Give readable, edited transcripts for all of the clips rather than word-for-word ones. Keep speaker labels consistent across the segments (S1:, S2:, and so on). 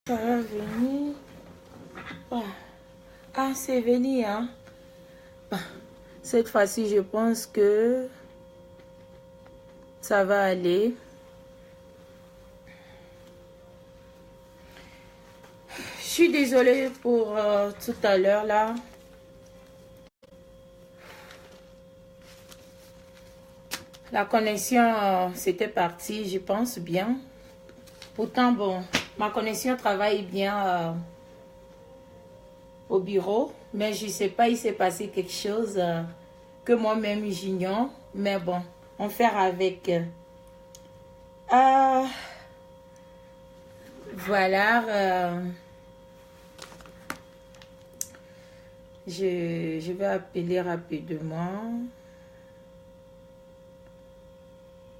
S1: Ça va venir. Ah, c'est venu, hein. Cette fois-ci, je pense que ça va aller. Je suis désolée pour tout à l'heure, là. La connexion, c'était parti, je pense bien. Pourtant, bon, ma connexion travaille bien au bureau. Mais je ne sais pas, il s'est passé quelque chose que moi-même j'ignore. Mais bon, on fait avec. Voilà. Je vais appeler rapidement.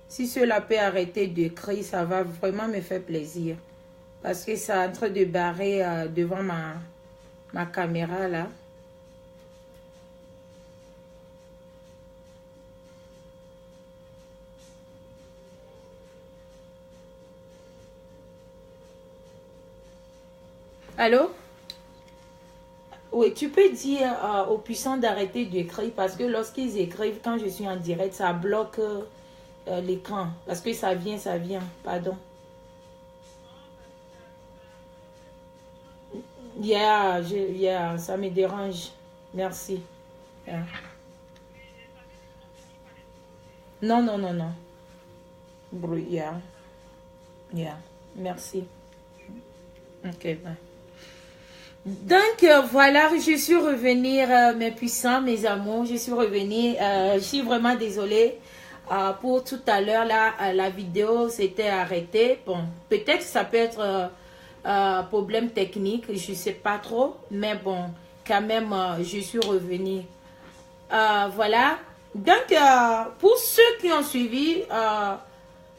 S1: Si cela peut arrêter de crier, ça va vraiment me faire plaisir. Parce que ça est en train de barrer devant ma caméra là. Allô? Oui, tu peux dire aux puissants d'arrêter d'écrire parce que lorsqu'ils écrivent, quand je suis en direct, ça bloque l'écran. Parce que ça vient, pardon. Ça me dérange. Merci. Yeah. Non. Bruit, yeah. Merci. Ok, bye. Donc, voilà, je suis revenue, mes puissants, mes amours, je suis revenue, je suis vraiment désolée pour tout à l'heure, là, la vidéo s'était arrêtée. Bon, peut-être ça peut être problème technique, je ne sais pas trop, mais bon, quand même, je suis revenue. Voilà, donc, pour ceux qui ont suivi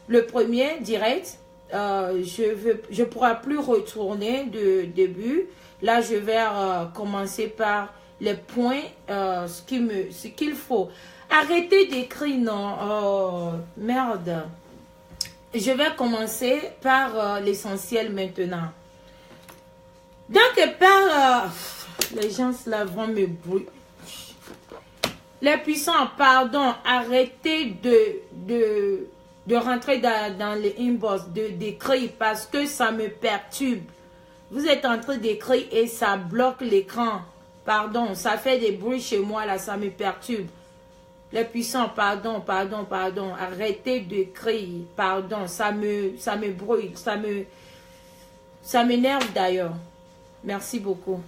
S1: le premier direct, je ne pourrai plus retourner de début. Là, je vais commencer par les points, ce qu'il faut. Arrêtez d'écrire, non. Oh, merde. Je vais commencer par l'essentiel maintenant. Donc, les gens là vont me brûler. Les puissants, pardon, arrêtez de rentrer dans les inbox, d'écrire parce que ça me perturbe. Vous êtes en train d'écrire et ça bloque l'écran. Pardon, ça fait des bruits chez moi là, ça me perturbe. Les puissants, pardon. Arrêtez d'écrire, pardon, ça me brûle, ça m'énerve d'ailleurs. Merci beaucoup.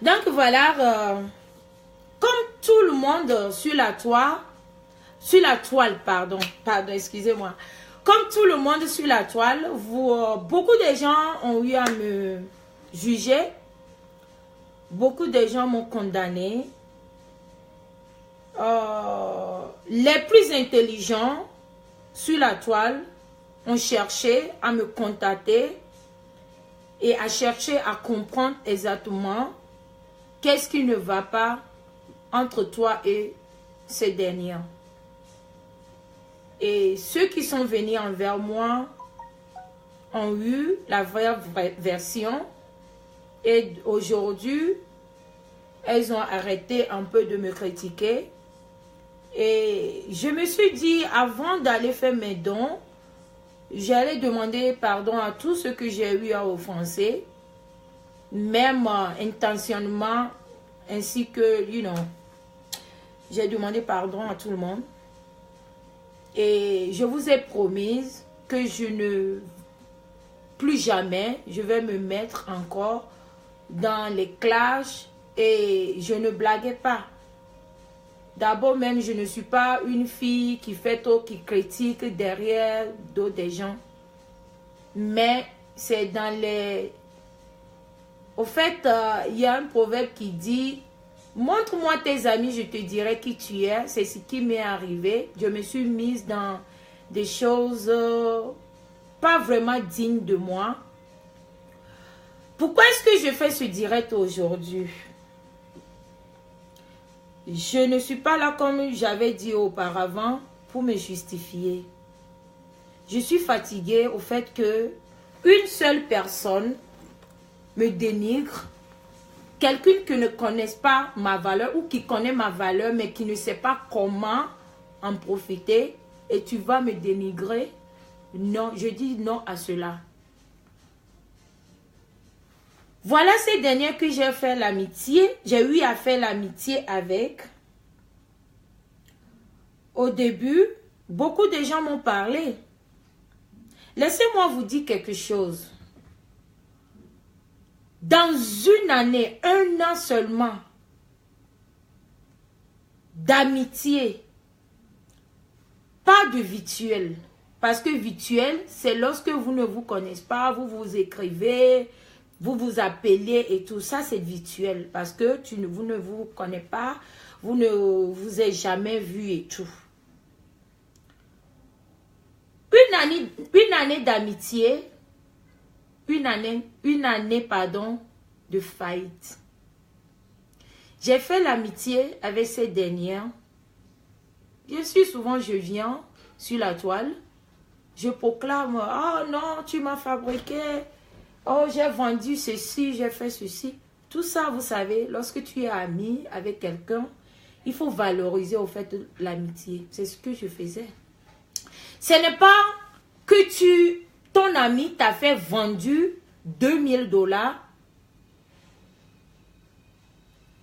S1: Donc voilà, comme tout le monde sur la toile, pardon, excusez-moi. Comme tout le monde sur la toile, beaucoup de gens ont eu à me juger. Beaucoup de gens m'ont condamné. Les plus intelligents sur la toile ont cherché à me contacter et à chercher à comprendre exactement qu'est-ce qui ne va pas entre toi et ces derniers. Et ceux qui sont venus envers moi ont eu la vraie version. Et aujourd'hui, elles ont arrêté un peu de me critiquer. Et je me suis dit, avant d'aller faire mes dons, j'allais demander pardon à tous ceux que j'ai eu à offenser, même intentionnellement, ainsi que, j'ai demandé pardon à tout le monde. Et je vous ai promis que plus jamais, je vais me mettre encore dans les clashs et je ne blaguais pas. D'abord même, je ne suis pas une fille qui critique derrière d'autres gens. Mais c'est dans les... Au fait, il y a un proverbe qui dit: montre-moi tes amis, je te dirai qui tu es. C'est ce qui m'est arrivé. Je me suis mise dans des choses pas vraiment dignes de moi. Pourquoi est-ce que je fais ce direct aujourd'hui? Je ne suis pas là, comme j'avais dit auparavant, pour me justifier. Je suis fatiguée au fait que une seule personne me dénigre, quelqu'un qui ne connaisse pas ma valeur ou qui connaît ma valeur mais qui ne sait pas comment en profiter, et tu vas me dénigrer, non, je dis non à cela. Voilà ces derniers que j'ai fait l'amitié, j'ai eu à faire l'amitié avec. Au début, beaucoup de gens m'ont parlé. Laissez-moi vous dire quelque chose. Dans une année, 1 an seulement d'amitié, pas de virtuel. Parce que virtuel, c'est lorsque vous ne vous connaissez pas, vous vous écrivez, vous vous appelez et tout ça, c'est virtuel. Parce que vous ne vous connaissez pas, vous ne vous êtes jamais vu et tout. Une année d'amitié, une année, de faillite. J'ai fait l'amitié avec ces dernières. Bien sûr, souvent je viens sur la toile, je proclame, oh non, tu m'as fabriqué, oh j'ai vendu ceci, j'ai fait ceci. Tout ça, vous savez, lorsque tu es ami avec quelqu'un, il faut valoriser au fait l'amitié. C'est ce que je faisais. Ce n'est pas que ton ami t'a fait vendu 2000 $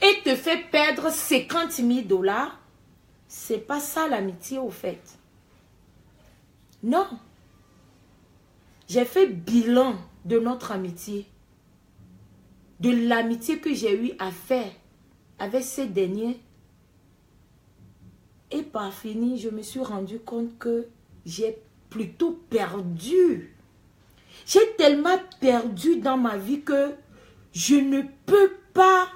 S1: et te fait perdre 50 000 $. C'est pas ça l'amitié au fait. Non. J'ai fait bilan de notre amitié. De l'amitié que j'ai eu à faire avec ces derniers. Et par fini, je me suis rendu compte que j'ai plutôt perdu. J'ai tellement perdu dans ma vie que je ne peux pas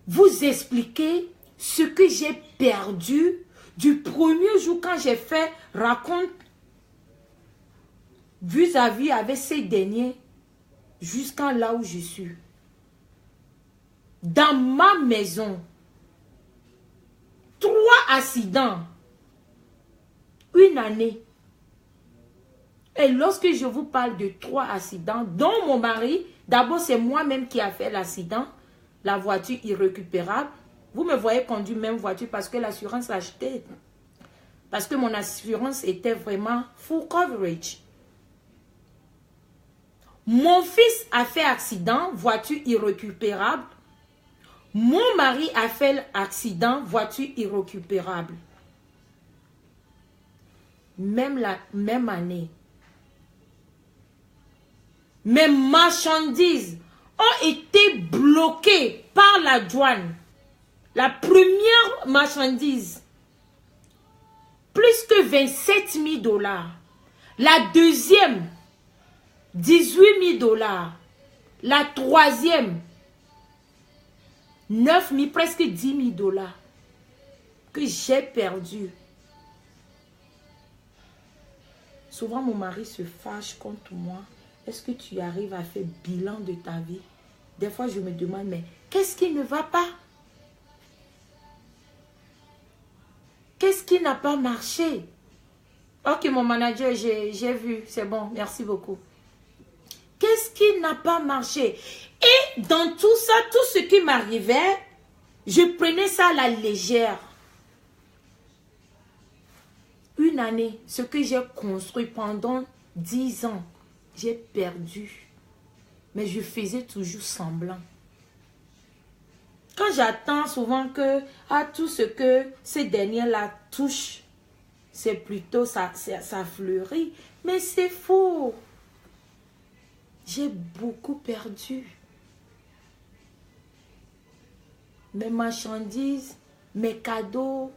S1: vous expliquer ce que j'ai perdu du premier jour quand j'ai fait raconte vis-à-vis avec ces derniers jusqu'à là où je suis. Dans ma maison, 3 accidents, une année. Et lorsque je vous parle de 3 accidents, dont mon mari, d'abord c'est moi-même qui a fait l'accident, la voiture irrécupérable. Vous me voyez conduire même voiture parce que l'assurance l'a acheté. Parce que mon assurance était vraiment full coverage. Mon fils a fait accident, voiture irrécupérable. Mon mari a fait accident, voiture irrécupérable. Même année. Mes marchandises ont été bloquées par la douane. La première marchandise, plus que 27 000 $. La deuxième, 18 000 $. La troisième, 9 000, presque 10 000 $ que j'ai perdu. Souvent, mon mari se fâche contre moi. Est-ce que tu arrives à faire bilan de ta vie? Des fois, je me demande, mais qu'est-ce qui ne va pas? Qu'est-ce qui n'a pas marché? Ok, mon manager, j'ai vu. C'est bon, merci beaucoup. Qu'est-ce qui n'a pas marché? Et dans tout ça, tout ce qui m'arrivait, je prenais ça à la légère. Une année, ce que j'ai construit pendant 10 ans, j'ai perdu. Mais je faisais toujours semblant. Quand j'attends souvent que tout ce que ces derniers-là touchent, c'est plutôt ça fleurit. Mais c'est faux. J'ai beaucoup perdu. Mes marchandises, mes cadeaux.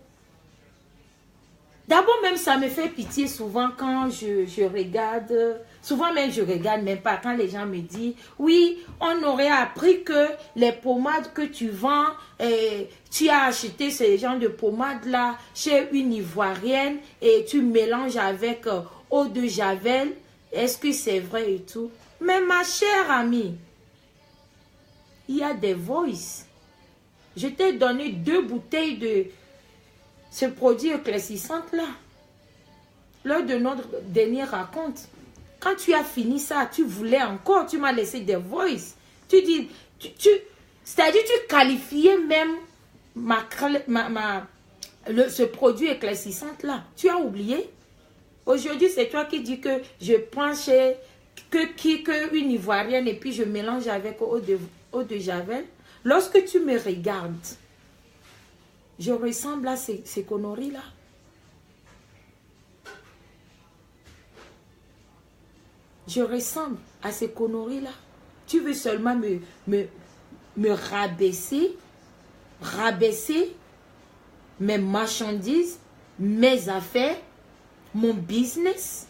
S1: D'abord même ça me fait pitié souvent quand je regarde. Souvent même je regarde même pas quand les gens me disent oui, on aurait appris que les pommades que tu vends, tu as acheté ce genre de pommades là chez une Ivoirienne et tu mélanges avec eau de Javel. Est-ce que c'est vrai et tout? Mais ma chère amie, il y a des voices. Je t'ai donné 2 bouteilles de ce produit éclaircissant là. Lors de notre dernier raconte, Quand tu as fini ça, tu voulais encore, tu m'as laissé des voices. Tu dis, c'est-à-dire tu qualifiais même ce produit éclaircissant là. Tu as oublié. Aujourd'hui, c'est toi qui dis que je prends chez une Ivoirienne et puis je mélange avec eau de Javel. Lorsque tu me regardes, je ressemble à ces conneries-là. Je ressemble à ces conneries-là. Tu veux seulement me rabaisser mes marchandises, mes affaires, mon business.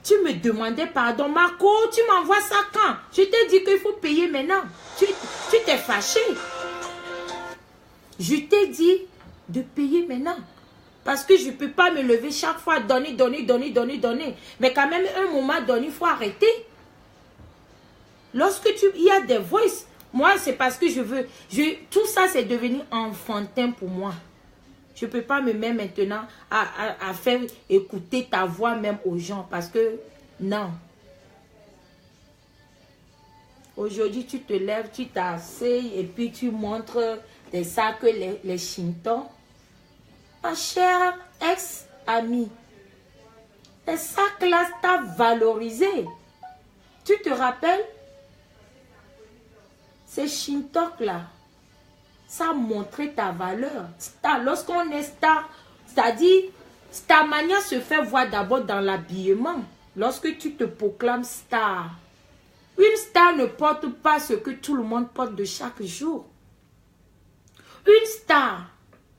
S1: Tu me demandais pardon. Marco, tu m'envoies ça quand? Je t'ai dit qu'il faut payer maintenant. Tu t'es fâché. Je t'ai dit de payer maintenant. Parce que je ne peux pas me lever chaque fois, donner. Mais quand même, un moment donné, il faut arrêter. Lorsque il y a des voices, moi, c'est parce que je veux. Tout ça, c'est devenu enfantin pour moi. Je ne peux pas me mettre maintenant à faire écouter ta voix même aux gens. Parce que, non. Aujourd'hui, tu te lèves, tu t'asseyes et puis tu montres des sacs, les chintons. Ma chère ex-amie, les sacs là, t'as valorisé. Tu te rappelles? Ces chintocs là, ça a montré ta valeur. Lorsqu'on est star, c'est-à-dire, ta manière se fait voir d'abord dans l'habillement. Lorsque tu te proclames star. Une star ne porte pas ce que tout le monde porte de chaque jour. Une star,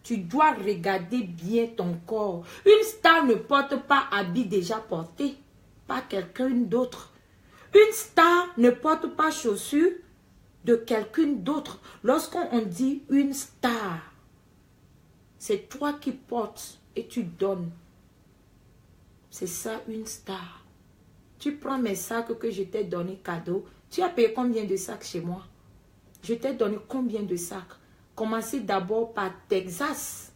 S1: tu dois regarder bien ton corps. Une star ne porte pas habit déjà porté par quelqu'un d'autre. Une star ne porte pas chaussures de quelqu'un d'autre. Lorsqu'on dit une star, c'est toi qui portes et tu donnes. C'est ça une star. Tu prends mes sacs que je t'ai donné cadeau. Tu as payé combien de sacs chez moi? Je t'ai donné combien de sacs? Commencez d'abord par Texas.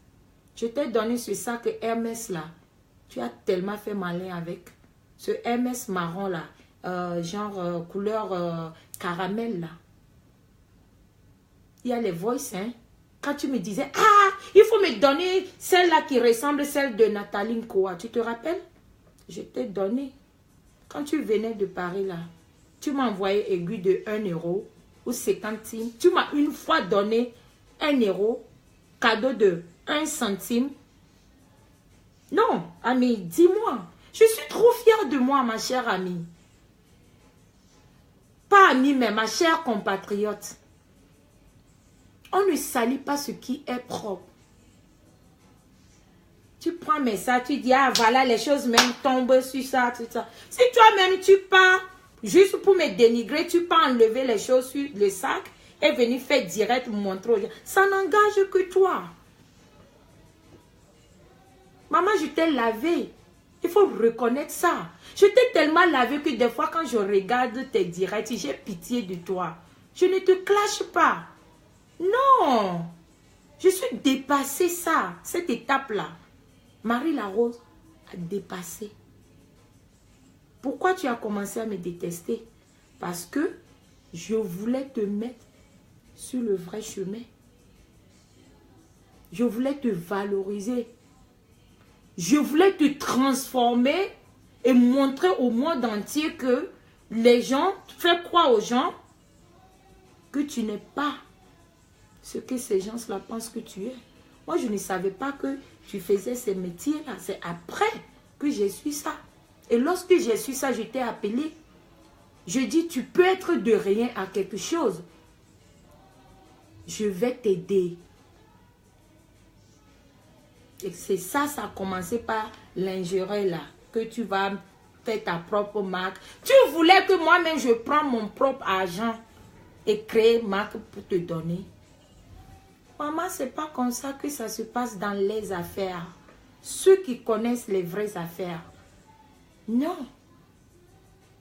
S1: Je t'ai donné ce sac Hermès là. Tu as tellement fait malin avec. Ce Hermès marron là. Couleur caramel là. Il y a les voices, hein. Quand tu me disais, ah, il faut me donner celle-là qui ressemble à celle de Nathalie Nkoa. Tu te rappelles? Je t'ai donné. Quand tu venais de Paris là, tu m'as envoyé aiguille de 1 euro ou 50 centimes. Tu m'as une fois donné 1 euro, cadeau de 1 centime. Non, amie, dis-moi. Je suis trop fière de moi, ma chère amie. Pas amie, mais ma chère compatriote. On ne salit pas ce qui est propre. Tu prends mes sacs, tu dis, ah voilà, les choses même tombent sur ça, tout ça. Si toi-même tu pars, juste pour me dénigrer, tu peux enlever les choses sur le sac et venir faire direct montrer aux gens. Ça n'engage que toi. Maman, je t'ai lavé. Il faut reconnaître ça. Je t'ai tellement lavé que des fois, quand je regarde tes directs, j'ai pitié de toi. Je ne te clash pas. Non. Je suis dépassée ça, cette étape-là. Marie Larose a dépassé. Pourquoi tu as commencé à me détester? Parce que je voulais te mettre sur le vrai chemin. Je voulais te valoriser. Je voulais te transformer et montrer au monde entier que les gens, fais croire aux gens que tu n'es pas ce que ces gens-là pensent que tu es. Moi, je ne savais pas que tu faisais ces métiers-là. C'est après que j'ai su ça. Et lorsque j'ai su ça, je t'ai appelé. Je dis, tu peux être de rien à quelque chose. Je vais t'aider. Et c'est ça, ça a commencé par l'ingérer là. Que tu vas faire ta propre marque. Tu voulais que moi-même, je prenne mon propre argent et créer marque pour te donner. Maman, c'est pas comme ça que ça se passe dans les affaires. Ceux qui connaissent les vraies affaires. Non.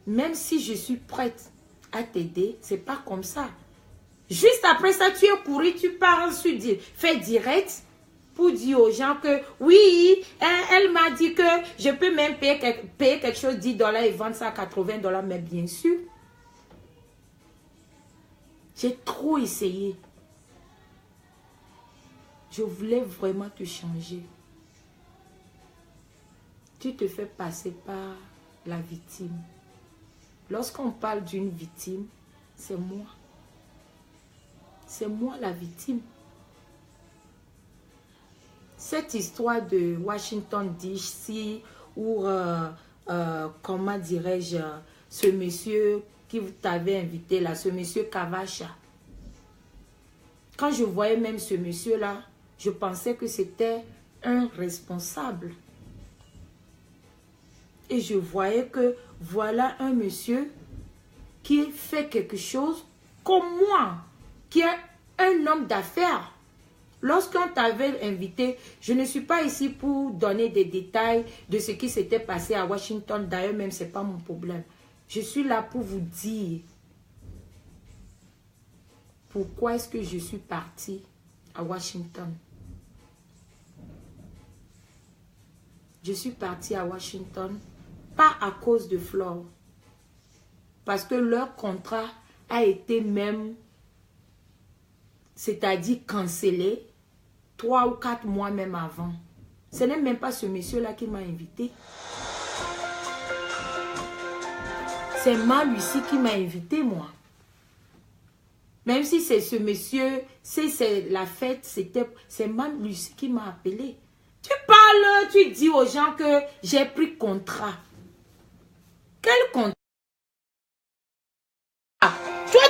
S1: Même si je suis prête à t'aider, c'est pas comme ça. Juste après ça, tu es couru, tu pars ensuite, fais direct. pour dire aux gens que oui, elle m'a dit que je peux même payer quelque chose, $10 et vendre ça à $80. Mais bien sûr, j'ai trop essayé. Je voulais vraiment te changer. Tu te fais passer par la victime. Lorsqu'on parle d'une victime, c'est moi. C'est moi la victime. Cette histoire de Washington DC où, comment dirais-je, ce monsieur qui t'avait invité là, ce monsieur Kavacha. Quand je voyais même ce monsieur-là, je pensais que c'était un responsable. Et je voyais que voilà un monsieur qui fait quelque chose comme moi, qui est un homme d'affaires. Lorsqu'on t'avait invité, je ne suis pas ici pour donner des détails de ce qui s'était passé à Washington. D'ailleurs, même, ce n'est pas mon problème. Je suis là pour vous dire pourquoi est-ce que je suis partie à Washington. Je suis partie à Washington, pas à cause de Flore, parce que leur contrat a été même, c'est-à-dire cancellé, 3 ou 4 mois même avant. Ce n'est même pas ce monsieur-là qui m'a invité. C'est Lucie qui m'a invité, moi. Même si c'est ce monsieur, si c'est la fête, c'est Lucie qui m'a appelé. Tu parles, tu dis aux gens que j'ai pris contrat. Quel contrat? Toi,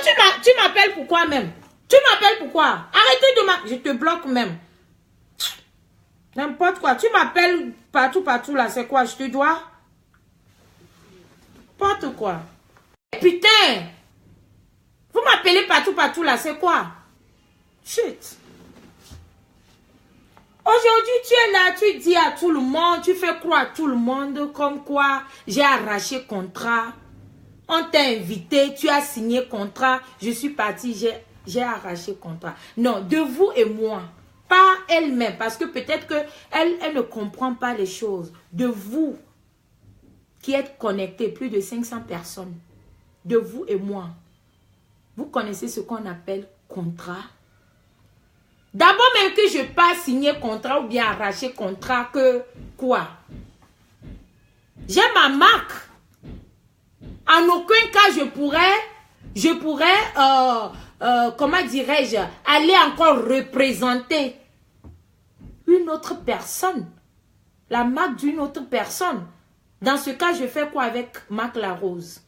S1: tu m'appelles pourquoi même? Tu m'appelles pourquoi? Arrêtez de m'appeler. Je te bloque même. N'importe quoi. Tu m'appelles partout là. C'est quoi? Je te dois? N'importe quoi. Putain! Vous m'appelez partout là. C'est quoi? Shit. Aujourd'hui, tu es là, tu dis à tout le monde, tu fais croire à tout le monde comme quoi j'ai arraché contrat. On t'a invité, tu as signé contrat. Je suis partie, j'ai arraché contrat. Non, de vous et moi. Pas elle-même, parce que peut-être qu'elle ne comprend pas les choses. De vous qui êtes connectés, plus de 500 personnes. De vous et moi. Vous connaissez ce qu'on appelle contrat? D'abord même que je n'ai pas signé contrat ou bien arraché contrat, que quoi? J'ai ma marque. En aucun cas je pourrais, comment dirais-je, aller encore représenter une autre personne. La marque d'une autre personne. Dans ce cas, je fais quoi avec Marc Larose?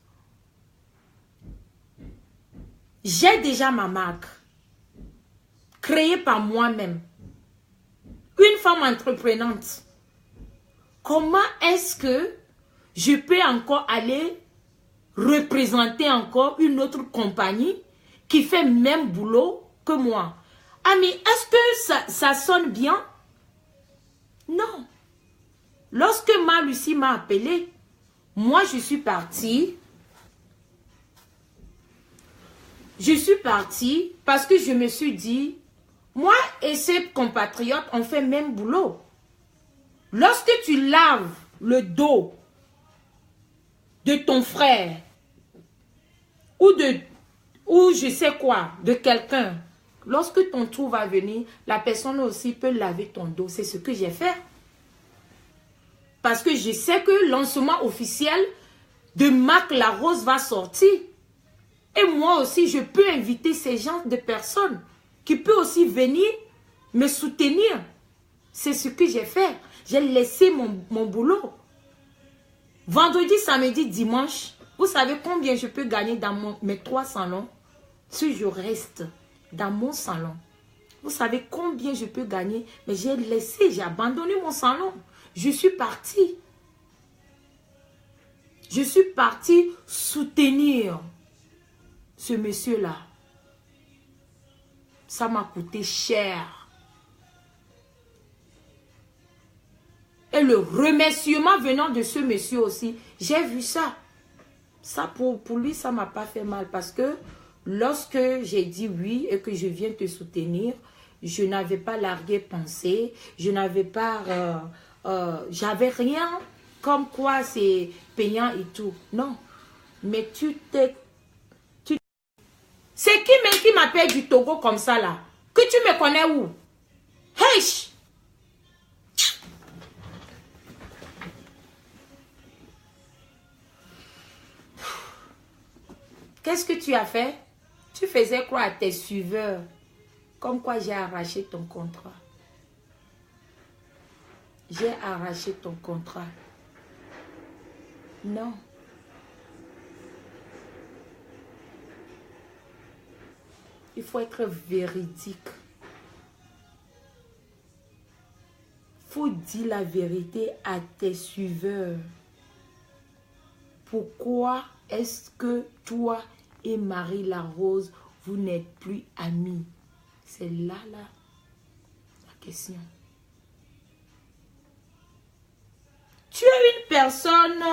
S1: J'ai déjà ma marque. Créée par moi-même. Une femme entreprenante. Comment est-ce que je peux encore aller représenter encore une autre compagnie qui fait le même boulot que moi? Ami, est-ce que ça sonne bien? Non. Lorsque Lucie m'a appelé, moi je suis partie. Je suis partie parce que je me suis dit, moi et ces compatriotes, on fait le même boulot. Lorsque tu laves le dos de ton frère ou je sais quoi, de quelqu'un, lorsque ton tour va venir, la personne aussi peut laver ton dos. C'est ce que j'ai fait. Parce que je sais que le lancement officiel de Marc Larose va sortir. Et moi aussi, je peux inviter ces gens de personnes qui peuvent aussi venir me soutenir. C'est ce que j'ai fait. J'ai laissé mon boulot. Vendredi, samedi, dimanche, vous savez combien je peux gagner dans mes 3 salons si je reste dans mon salon? Vous savez combien je peux gagner? Mais j'ai laissé, j'ai abandonné mon salon. Je suis partie. Je suis partie soutenir ce monsieur-là. Ça m'a coûté cher. Et le remerciement venant de ce monsieur aussi, j'ai vu ça. Ça, pour lui, ça ne m'a pas fait mal. Parce que lorsque j'ai dit oui et que je viens te soutenir, je n'avais pas l'arrière-pensée, je n'avais pas, j'avais rien comme quoi c'est payant et tout. Non, mais c'est qui même qui m'appelle du Togo comme ça là? Que tu me connais où? Hey! Qu'est-ce que tu as fait? Tu faisais croire à tes suiveurs comme quoi j'ai arraché ton contrat. J'ai arraché ton contrat. Non. Il faut être véridique. Il faut dire la vérité à tes suiveurs. Pourquoi est-ce que toi et Marie Larose, vous n'êtes plus amis? C'est là la question. Tu es une personne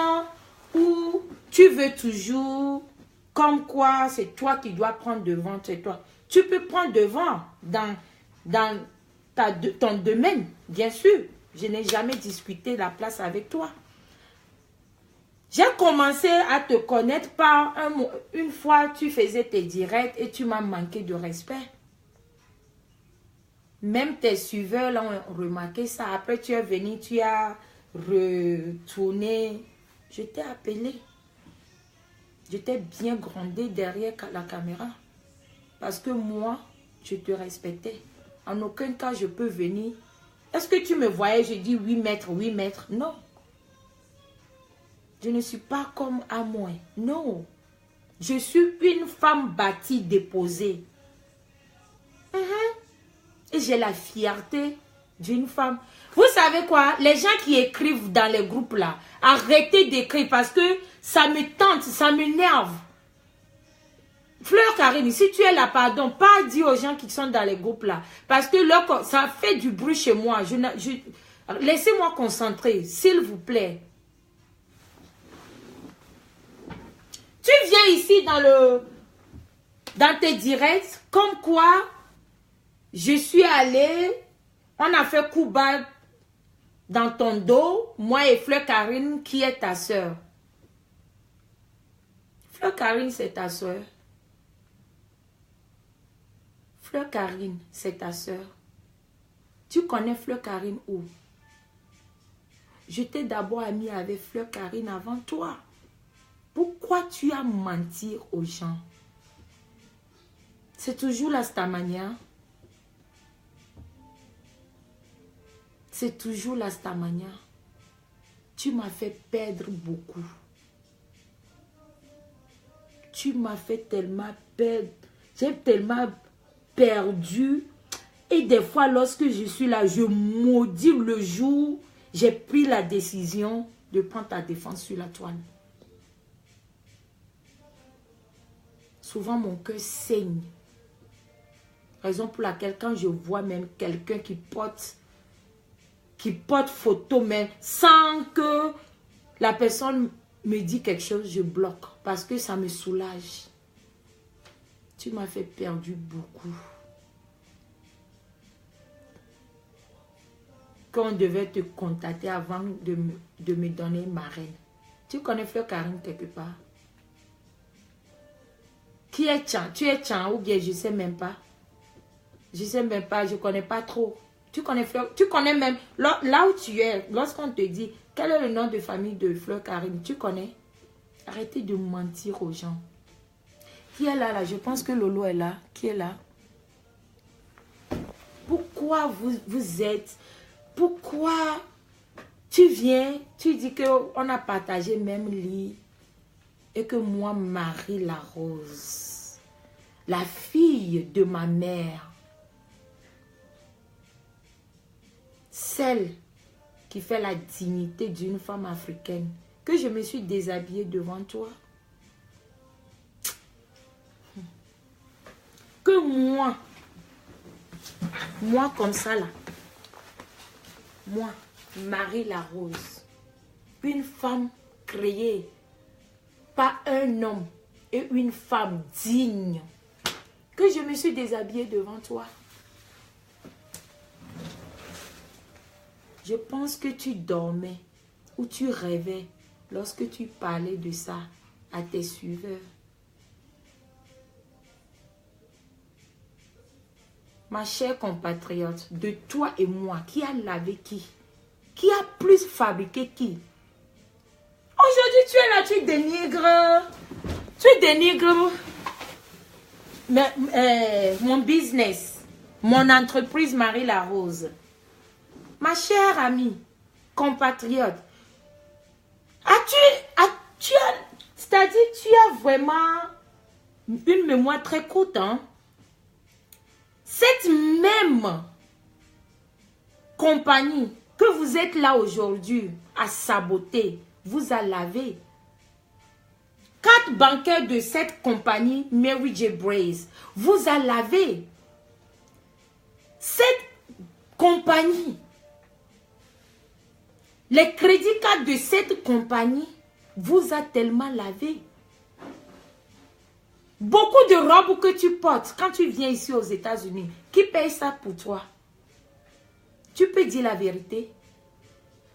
S1: où tu veux toujours, comme quoi c'est toi qui dois prendre devant, c'est toi. Tu peux prendre devant dans ton domaine, bien sûr. Je n'ai jamais discuté la place avec toi. J'ai commencé à te connaître par une fois tu faisais tes directs et tu m'as manqué de respect. Même tes suiveurs là ont remarqué ça. Après tu es venu, tu as retourné. Je t'ai appelé. Je t'ai bien grondé derrière la caméra. Parce que moi, je te respectais. En aucun cas, je peux venir. Est-ce que tu me voyais, je dis 8 mètres, 8 mètres? Non. Je ne suis pas comme à moi. Non. Je suis une femme bâtie, déposée. Et j'ai la fierté d'une femme. Vous savez quoi? Les gens qui écrivent dans les groupes là, arrêtez d'écrire parce que ça me tente, ça m'énerve. Fleur Karine, si tu es là, pardon, pas dire aux gens qui sont dans les groupes là. Parce que ça fait du bruit chez moi. Laissez-moi concentrer, s'il vous plaît. Tu viens ici dans tes directs, comme quoi je suis allée, on a fait coup bas dans ton dos, moi et Fleur Karine, qui est ta soeur. Fleur Karine, c'est ta soeur. Fleur Karine, c'est ta soeur. Tu connais Fleur Karine où? J'étais d'abord amie avec Fleur Karine avant toi. Pourquoi tu as menti aux gens? C'est toujours la Stamania. C'est toujours la Stamania. Tu m'as fait perdre beaucoup. Tu m'as fait tellement perdre. J'ai tellement perdu. Et des fois, lorsque je suis là, je maudis le jour j'ai pris la décision de prendre ta défense sur la toile. Souvent, mon cœur saigne. Raison pour laquelle, quand je vois même quelqu'un qui porte photo, même sans que la personne me dise quelque chose, je bloque. Parce que ça me soulage. Tu m'as fait perdre beaucoup. Quand on devait te contacter avant de me donner ma reine. Tu connais Fleur Karine quelque part? Qui est Tchan? Tu es Tchan ou bien je ne sais même pas. Je ne sais même pas, je ne connais pas trop. Tu connais Fleur, tu connais même, là où tu es, lorsqu'on te dit, quel est le nom de famille de Fleur Karine, tu connais? Arrêtez de mentir aux gens. Qui est là? Je pense que Lolo est là. Qui est là? Pourquoi vous êtes... Pourquoi tu viens, tu dis qu'on a partagé même lit et que moi, Marie Larose, la fille de ma mère, celle qui fait la dignité d'une femme africaine, que je me suis déshabillée devant toi. Que moi comme ça là, moi, Marie Larose, une femme créée par un homme et une femme digne, que je me suis déshabillée devant toi. Je pense que tu dormais ou tu rêvais lorsque tu parlais de ça à tes suiveurs. Ma chère compatriote, de toi et moi, qui a lavé qui? Qui a plus fabriqué qui? Aujourd'hui, tu es là, tu dénigres. Tu dénigres mon business, mon entreprise Marie Larose. Ma chère amie, compatriote, c'est-à-dire tu as vraiment une mémoire très courte, hein? Cette même compagnie que vous êtes là aujourd'hui à saboter, vous a lavé. 4 banquiers de cette compagnie, Mary J. Brace, vous a lavé. Cette compagnie, les crédits cartes de cette compagnie vous a tellement lavé. Beaucoup de robes que tu portes quand tu viens ici aux États-Unis, qui paye ça pour toi? Tu peux dire la vérité.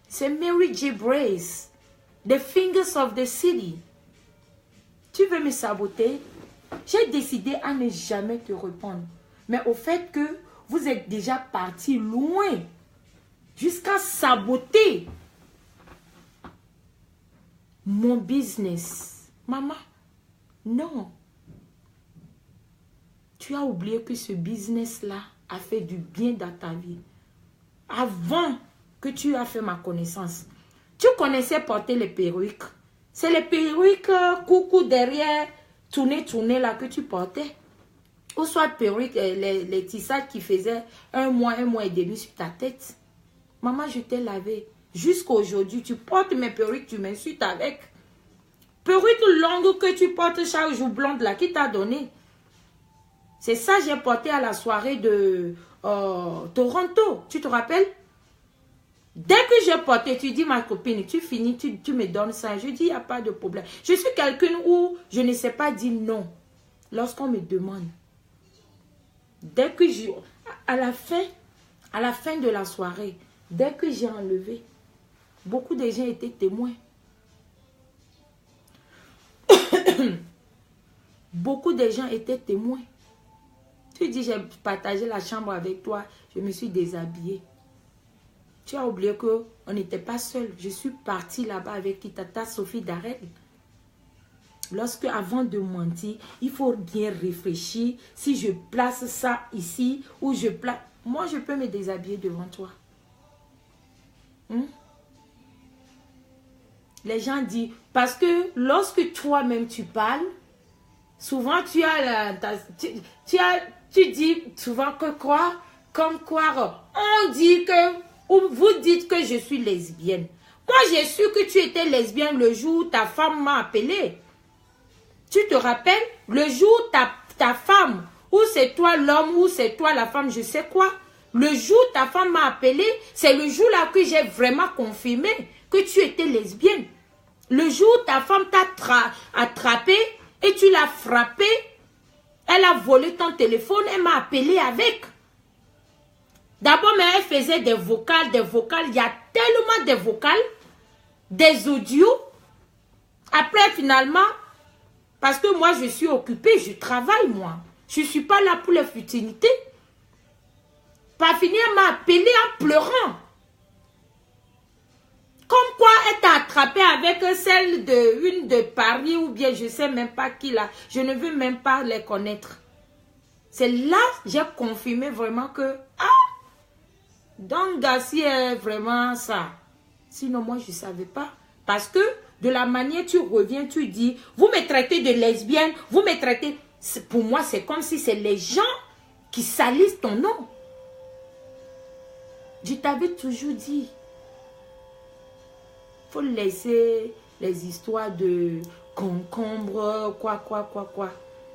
S1: C'est Mary J. Brace, The Fingers of the City. Tu veux me saboter? J'ai décidé à ne jamais te répondre. Mais au fait que vous êtes déjà parti loin, jusqu'à saboter mon business. Maman, non. Tu as oublié que ce business-là a fait du bien dans ta vie. Avant que tu aies fait ma connaissance, tu connaissais porter les perruques. C'est les perruques coucou derrière, tourner là que tu portais. Ou soit perruques, les tissages qui faisaient un mois et demi sur ta tête. Maman, je t'ai lavé. Jusqu'à aujourd'hui, tu portes mes perruques, tu m'insultes avec. Perruque longue que tu portes chaque jour, blonde là, qui t'a donné? C'est ça que j'ai porté à la soirée de Toronto. Tu te rappelles? Dès que j'ai porté, tu dis ma copine, tu finis, tu me donnes ça. Je dis, il n'y a pas de problème. Je suis quelqu'un où je ne sais pas dire non lorsqu'on me demande. Dès que à la fin de la soirée, dès que j'ai enlevé, beaucoup de gens étaient témoins. Beaucoup de gens étaient témoins. Tu dis, j'ai partagé la chambre avec toi, je me suis déshabillée. Tu as oublié qu'on n'était pas seul. Je suis partie là-bas avec Tata Sophie Darel. Lorsque, avant de mentir, il faut bien réfléchir. Si je place ça ici ou je place... Moi, je peux me déshabiller devant toi. Les gens disent... Parce que lorsque toi-même tu parles, souvent tu dis souvent que quoi? Comme quoi? On dit que... Ou vous dites que je suis lesbienne. Moi, j'ai su que tu étais lesbienne le jour où ta femme m'a appelé. Tu te rappelles? Le jour où ta femme, ou c'est toi l'homme, ou c'est toi la femme, je sais quoi. Le jour où ta femme m'a appelé, c'est le jour-là que j'ai vraiment confirmé que tu étais lesbienne. Le jour où ta femme t'a attrapé et tu l'as frappé, elle a volé ton téléphone, elle m'a appelé avec. D'abord, mais elle faisait des vocales. Il y a tellement de vocales, des audios. Après, finalement, parce que moi, je suis occupée, je travaille, moi. Je ne suis pas là pour les futilités. Par finir, elle m'a appelé en pleurant. Comme quoi, elle t'a attrapé avec celle une de Paris ou bien je ne sais même pas qui là. Je ne veux même pas les connaître. C'est là que j'ai confirmé vraiment que... Donc, Gassi est vraiment ça. Sinon, moi, je ne savais pas. Parce que, de la manière tu reviens, tu dis, vous me traitez de lesbienne, vous me traitez... Pour moi, c'est comme si c'est les gens qui salissent ton nom. Je t'avais toujours dit, il faut laisser les histoires de concombre, quoi.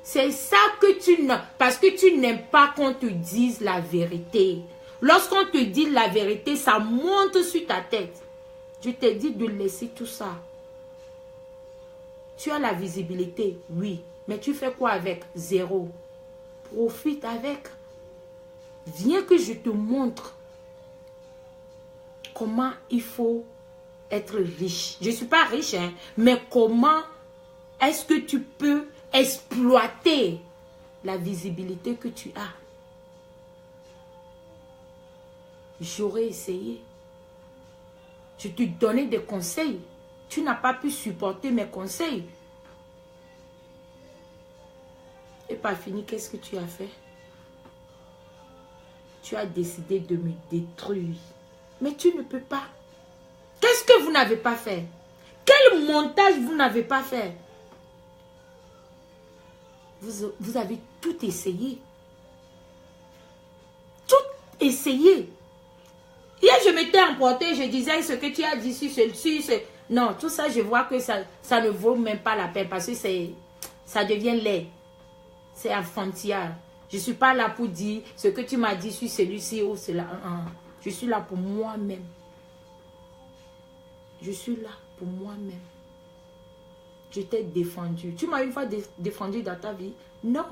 S1: C'est ça que tu n'as... Parce que tu n'aimes pas qu'on te dise la vérité. Lorsqu'on te dit la vérité, ça monte sur ta tête. Je t'ai dit de laisser tout ça. Tu as la visibilité, oui. Mais tu fais quoi avec? Zéro. Profite avec. Viens que je te montre comment il faut être riche. Je ne suis pas riche, hein, mais comment est-ce que tu peux exploiter la visibilité que tu as? J'aurais essayé. Je te donnais des conseils. Tu n'as pas pu supporter mes conseils. Et pas fini, qu'est-ce que tu as fait? Tu as décidé de me détruire. Mais tu ne peux pas. Qu'est-ce que vous n'avez pas fait? Quel montage vous n'avez pas fait? Vous avez tout essayé. Tout essayé. Hier, je m'étais emportée, je disais ce que tu as dit sur ceci. Non, tout ça, je vois que ça ne vaut même pas la peine parce que ça devient laid. C'est enfantillard. Je ne suis pas là pour dire ce que tu m'as dit sur celui-ci ou cela. Je suis là pour moi-même. Je suis là pour moi-même. Je t'ai défendu. Tu m'as une fois défendu dans ta vie? Non.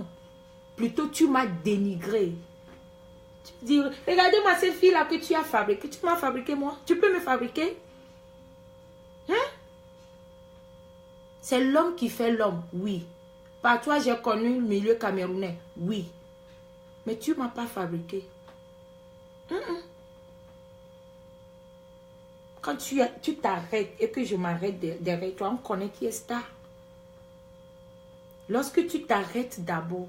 S1: Plutôt, tu m'as dénigré. Tu dis, regardez-moi cette fille-là que tu as fabriquée. Tu m'as fabriqué moi. Tu peux me fabriquer? Hein? C'est l'homme qui fait l'homme, oui. Par toi, j'ai connu le milieu camerounais, oui. Mais tu ne m'as pas fabriqué. Quand tu t'arrêtes et que je m'arrête derrière toi, on connaît qui est Star. Lorsque tu t'arrêtes d'abord,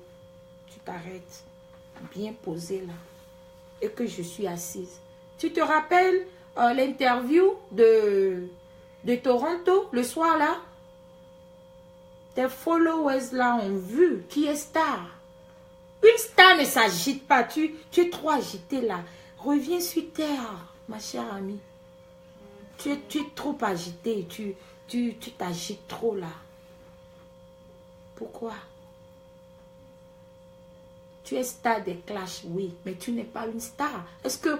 S1: tu t'arrêtes bien posé là. Et que je suis assise. Tu te rappelles l'interview de Toronto, le soir là? Tes followers là ont vu qui est Star. Une star ne s'agite pas. Tu es trop agité là. Reviens sur terre, ma chère amie. Tu es trop agité. Tu t'agites trop là. Pourquoi? Tu es star des clashs, oui, mais tu n'es pas une star. Est-ce que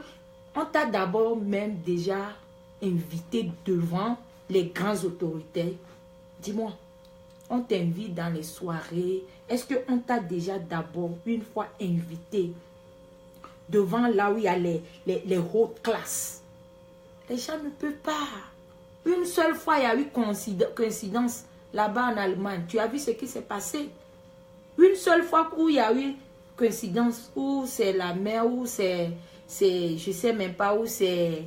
S1: on t'a d'abord même déjà invité devant les grandes autorités? Dis-moi, on t'invite dans les soirées. Est-ce qu'on t'a déjà d'abord une fois invité devant là où il y a les hautes classes? Les gens ne peuvent pas. Une seule fois, il y a eu coïncidence là-bas en Allemagne. Tu as vu ce qui s'est passé? Une seule fois où il y a eu coïncidence, où c'est la mère, où c'est je ne sais même pas où c'est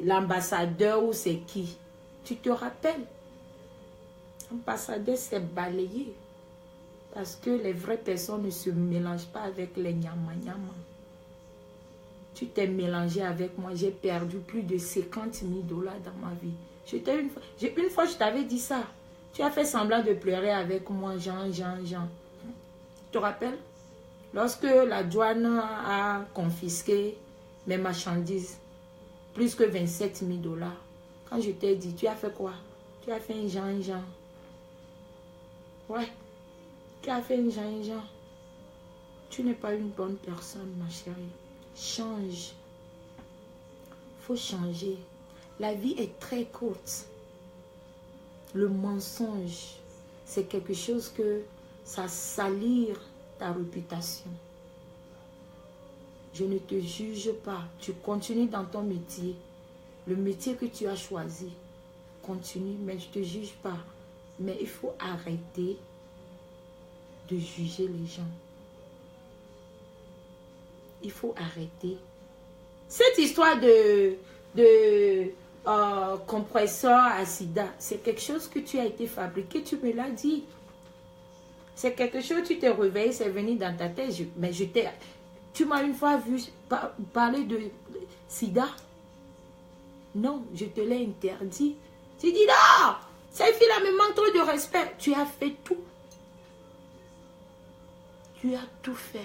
S1: l'ambassadeur, ou c'est qui. Tu te rappelles? L'ambassadeur s'est balayé. Parce que les vraies personnes ne se mélangent pas avec les nyama-nyama. Tu t'es mélangé avec moi. J'ai perdu plus de 50 000 $ dans ma vie. Une fois, je t'avais dit ça. Tu as fait semblant de pleurer avec moi, Jean. Tu te rappelles? Lorsque la douane a confisqué mes marchandises, plus que 27 000 $. Quand je t'ai dit, tu as fait quoi? Tu as fait un Jean. Ouais. Tu as fait un Jean. Tu n'es pas une bonne personne, ma chérie. Change. Faut changer. La vie est très courte. Le mensonge, c'est quelque chose que ça salir ta réputation. Je ne te juge pas. Tu continues dans ton métier. Le métier que tu as choisi. Continue, mais je ne te juge pas. Mais il faut arrêter de juger les gens. Il faut arrêter. Cette histoire de compresseur à sida, c'est quelque chose que tu as été fabriqué, tu me l'as dit. C'est quelque chose, tu t'es réveillé, c'est venu dans ta tête. Tu m'as une fois vu parler de sida. Non, je te l'ai interdit. Tu dis non, cette fille-là me manque trop de respect. Tu as fait tout. Tu as tout fait.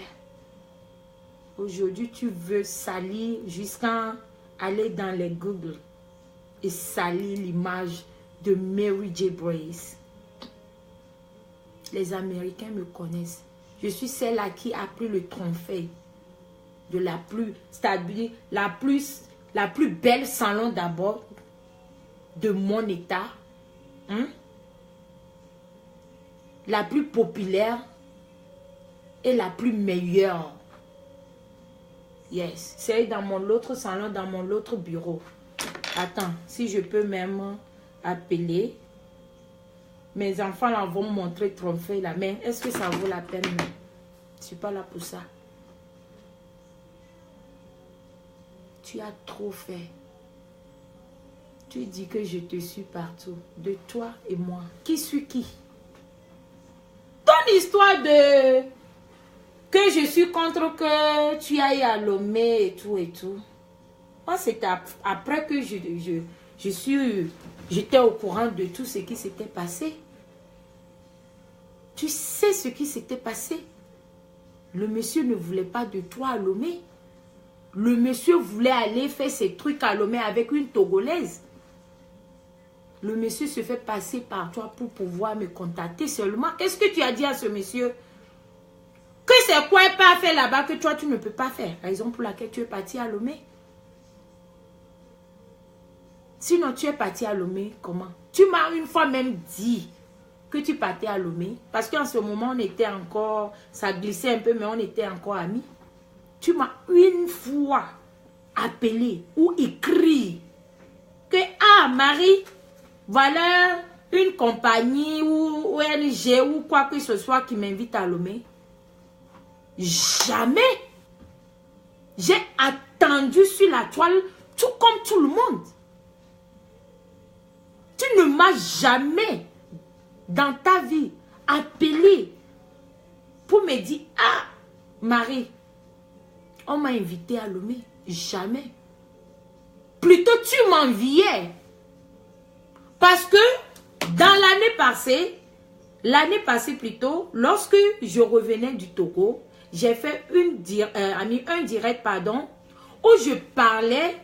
S1: Aujourd'hui, tu veux salir jusqu'à aller dans les Google et salir l'image de Mary J. Brace. Les Américains me connaissent. Je suis celle à qui a pris le trophée de la plus stable, la plus belle salon d'abord de mon état. La plus populaire et la plus meilleure. Yes. C'est dans mon autre salon, dans mon autre bureau. Attends, si je peux même appeler. Mes enfants là vont me montrer trophée là. Mais est-ce que ça vaut la peine? Je ne suis pas là pour ça. Tu as trop fait. Tu dis que je te suis partout. De toi et moi. Qui suis qui? Ton histoire de... que je suis contre que tu ailles à Lomé et tout et tout. Moi, c'est après que j'étais au courant de tout ce qui s'était passé. Tu sais ce qui s'était passé. Le monsieur ne voulait pas de toi à Lomé. Le monsieur voulait aller faire ses trucs à Lomé avec une Togolaise. Le monsieur se fait passer par toi pour pouvoir me contacter seulement. Qu'est-ce que tu as dit à ce monsieur? Que c'est quoi il peut faire là-bas que toi tu ne peux pas faire? Raison pour laquelle tu es parti à Lomé. Sinon tu es parti à Lomé, comment? Tu m'as une fois même dit que tu partais à Lomé. Parce qu'en ce moment on était encore, ça glissait un peu mais on était encore amis. Tu m'as une fois appelé ou écrit que Marie, voilà une compagnie ou ONG ou quoi que ce soit qui m'invite à Lomé. Jamais. J'ai attendu sur la toile tout comme tout le monde. Tu ne m'as jamais dans ta vie appelé pour me dire Marie, on m'a invité à Lomé. Jamais. Plutôt tu m'enviais. Parce que dans l'année passée plutôt, lorsque je revenais du Togo, j'ai fait un direct, où je parlais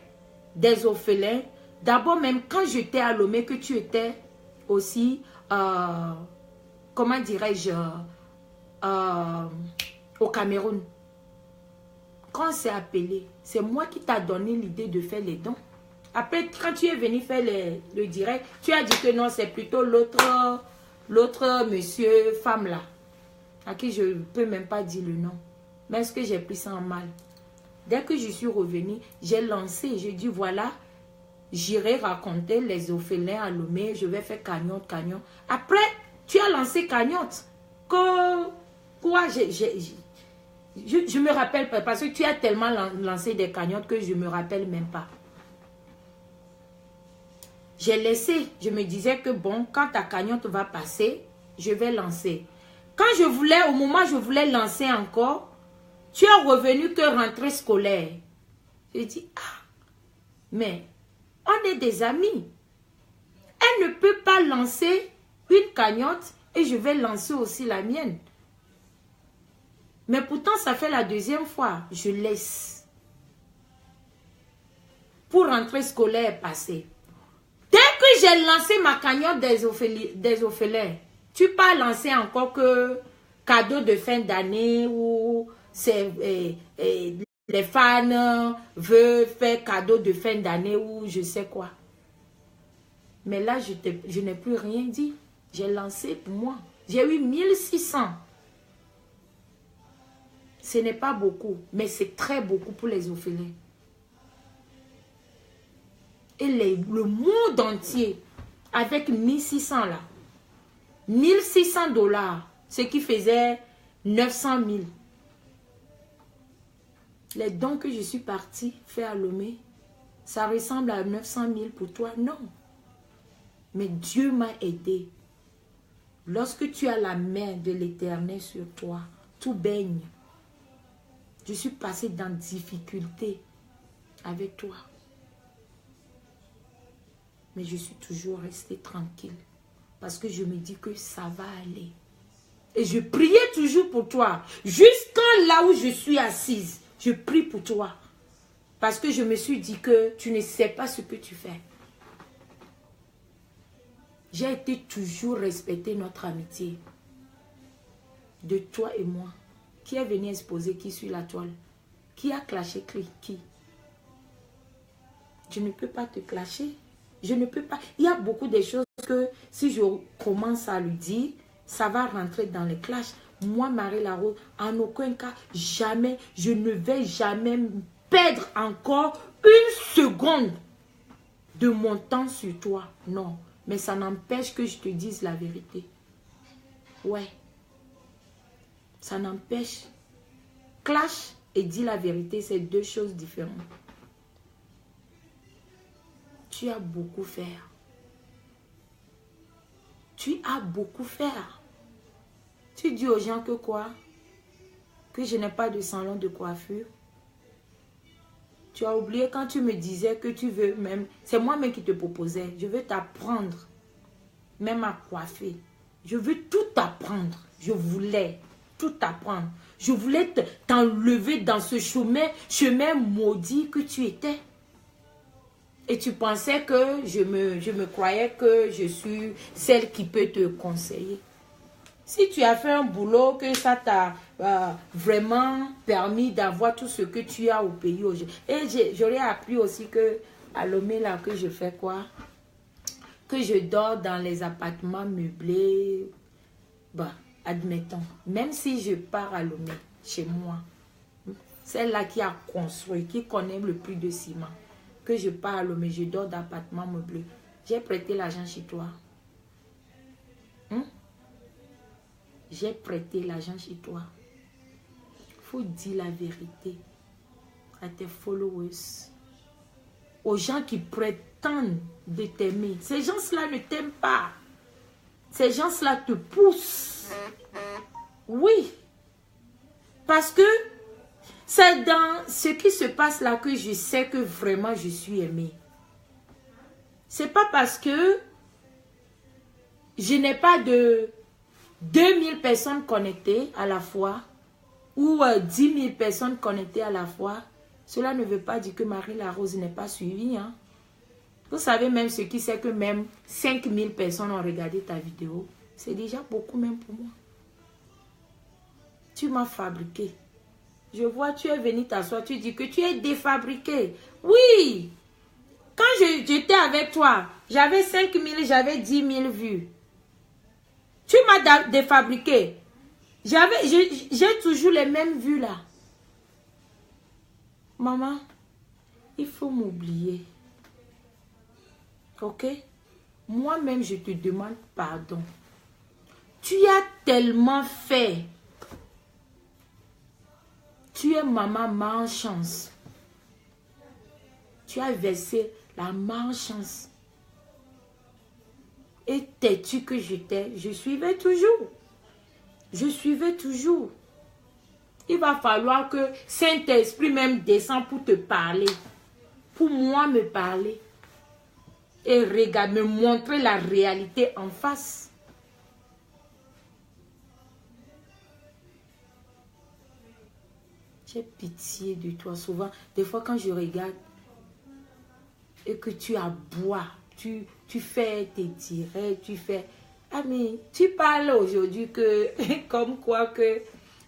S1: des orphelins. D'abord même quand j'étais à Lomé, que tu étais aussi, comment dirais-je, au Cameroun. Quand c'est appelé, c'est moi qui t'a donné l'idée de faire les dons. Après, quand tu es venu faire le direct, tu as dit que non, c'est plutôt l'autre monsieur, femme là, à qui je ne peux même pas dire le nom. Mais est-ce que j'ai pris ça en mal? Dès que je suis revenue, j'ai lancé, j'ai dit voilà, j'irai raconter les orphelins à Lomé, je vais faire cagnotte. Après, tu as lancé cagnotte. Quoi, je me rappelle pas, parce que tu as tellement lancé des cagnottes que je ne me rappelle même pas. J'ai laissé, je me disais que bon, quand ta cagnotte va passer, je vais lancer. Au moment où je voulais lancer encore, tu es revenu que rentrée scolaire. J'ai dit, mais on est des amis. Elle ne peut pas lancer une cagnotte et je vais lancer aussi la mienne. Mais pourtant, ça fait la deuxième fois. Je laisse. Pour rentrée scolaire passer. Dès que j'ai lancé ma cagnotte des orphelins, tu pas lancé encore que cadeau de fin d'année ou les fans veulent faire cadeau de fin d'année ou je sais quoi. Mais là, je n'ai plus rien dit. J'ai lancé pour moi. J'ai eu 1600. Ce n'est pas beaucoup, mais c'est très beaucoup pour les orphelins. Et le monde entier, avec 1600 là, 1600 $, ce qui faisait 900 000. Les dons que je suis partie faire à Lomé, ça ressemble à 900 000 pour toi? Non. Mais Dieu m'a aidé. Lorsque tu as la main de l'Éternel sur toi, tout baigne. Je suis passée dans difficulté avec toi. Mais je suis toujours restée tranquille. Parce que je me dis que ça va aller. Et je priais toujours pour toi. Jusqu'à là où je suis assise. Je prie pour toi. Parce que je me suis dit que tu ne sais pas ce que tu fais. J'ai été toujours respecter notre amitié. De toi et moi. Qui est venu exposer qui sur la toile? Qui a clashé qui? Je ne peux pas te clasher. Je ne peux pas. Il y a beaucoup de choses que si je commence à lui dire, ça va rentrer dans les clashs. Moi, Marie Larose, en aucun cas, jamais, je ne vais jamais perdre encore une seconde de mon temps sur toi. Non. Mais ça n'empêche que je te dise la vérité. Ouais. Ça n'empêche. Clash et dis la vérité, c'est deux choses différentes. Tu as beaucoup faire. Tu as beaucoup faire. Tu dis aux gens que quoi? Que je n'ai pas de salon de coiffure. Tu as oublié quand tu me disais que tu veux même... C'est moi-même qui te proposais. Je veux t'apprendre. Même à coiffer. Je veux tout apprendre. Je voulais tout apprendre. Je voulais t'enlever dans ce chemin maudit que tu étais. Et tu pensais que je me croyais que je suis celle qui peut te conseiller. Si tu as fait un boulot, que ça t'a vraiment permis d'avoir tout ce que tu as au pays aujourd'hui. Et j'aurais appris aussi que à Lomé, là, que je fais quoi? Que je dors dans les appartements meublés. Bah, admettons. Même si je pars à Lomé, chez moi, celle-là qui a construit, qui connaît le plus de ciment, que je pars à Lomé, je dors dans l'appartement meublé. J'ai prêté l'argent chez toi. J'ai prêté l'argent chez toi. Il faut dire la vérité à tes followers. Aux gens qui prétendent de t'aimer. Ces gens-là ne t'aiment pas. Ces gens-là te poussent. Oui. Parce que c'est dans ce qui se passe là que je sais que vraiment je suis aimée. C'est pas parce que je n'ai pas de 2000 personnes connectées à la fois ou 10 000 personnes connectées à la fois, cela ne veut pas dire que Marie Larose n'est pas suivie. Hein? Vous savez même ce qui c'est que même 5000 personnes ont regardé ta vidéo. C'est déjà beaucoup même pour moi. Tu m'as fabriqué. Je vois, tu es venu t'asseoir, tu dis que tu es défabriqué. Oui! Quand j'étais avec toi, j'avais 5000, j'avais 10 000 vues. Tu m'as défabriqué. J'ai toujours les mêmes vues là. Maman, il faut m'oublier. Ok? Moi-même, je te demande pardon. Tu as tellement fait. Tu es maman malchance. Tu as versé la malchance. Et t'es-tu que j'étais? Je suivais toujours. Je suivais toujours. Il va falloir que Saint-Esprit même descende pour te parler. Pour moi me parler. Et regarde, me montrer la réalité en face. J'ai pitié de toi souvent. Des fois quand je regarde et que tu aboies, tu fais tes directs, tu fais... Ah mais tu parles aujourd'hui que comme quoi que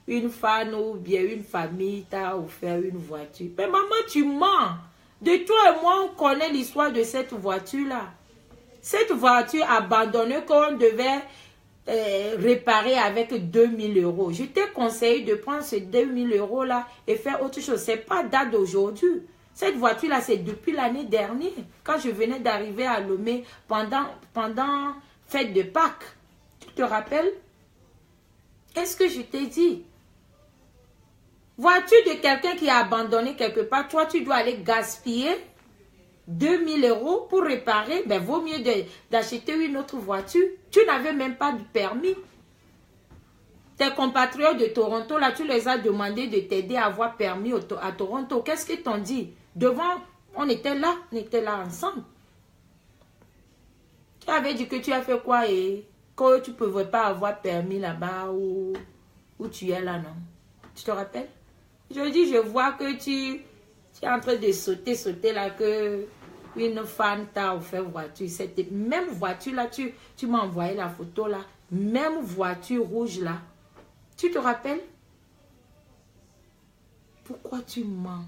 S1: une fan ou bien une famille t'a offert une voiture. Mais maman, tu mens. De toi et moi, on connaît l'histoire de cette voiture-là. Cette voiture abandonnée qu'on devait réparer avec 2000 €. Je t'ai conseillé de prendre ces 2000 € là et faire autre chose. Ce n'est pas date d'aujourd'hui. Cette voiture-là, c'est depuis l'année dernière. Quand je venais d'arriver à Lomé pendant fête de Pâques. Tu te rappelles? Qu'est-ce que je t'ai dit? Voiture de quelqu'un qui a abandonné quelque part, toi, tu dois aller gaspiller 2000 € pour réparer. Ben, vaut mieux d'acheter une autre voiture. Tu n'avais même pas de permis. Tes compatriotes de Toronto, là, tu les as demandé de t'aider à avoir permis à Toronto. Qu'est-ce qu'ils t'ont dit? Devant, on était là ensemble. Tu avais dit que tu as fait quoi et que tu ne pouvais pas avoir permis là-bas où tu es là, non? Tu te rappelles? Je dis, je vois que tu es en train de sauter là, que une fan t'a offert voiture. Cette même voiture là, tu m'as envoyé la photo là. Même voiture rouge là. Tu te rappelles? Pourquoi tu mens?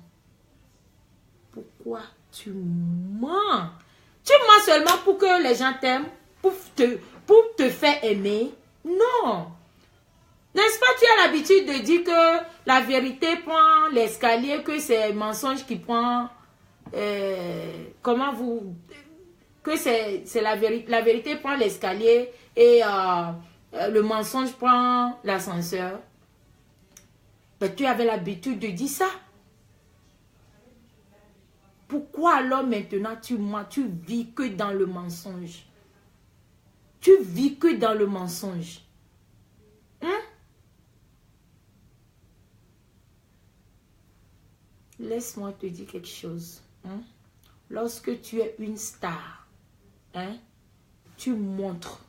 S1: Pourquoi tu mens? Tu mens seulement pour que les gens t'aiment, pour te faire aimer. Non. N'est-ce pas, tu as l'habitude de dire que la vérité prend l'escalier, que c'est le mensonge qui prend... comment vous... Que c'est la vérité prend l'escalier et le mensonge prend l'ascenseur. Ben, tu avais l'habitude de dire ça. Pourquoi alors maintenant tu mens, tu vis que dans le mensonge? Tu vis que dans le mensonge. Hein? Laisse-moi te dire quelque chose. Hein? Lorsque tu es une star, hein, tu montres,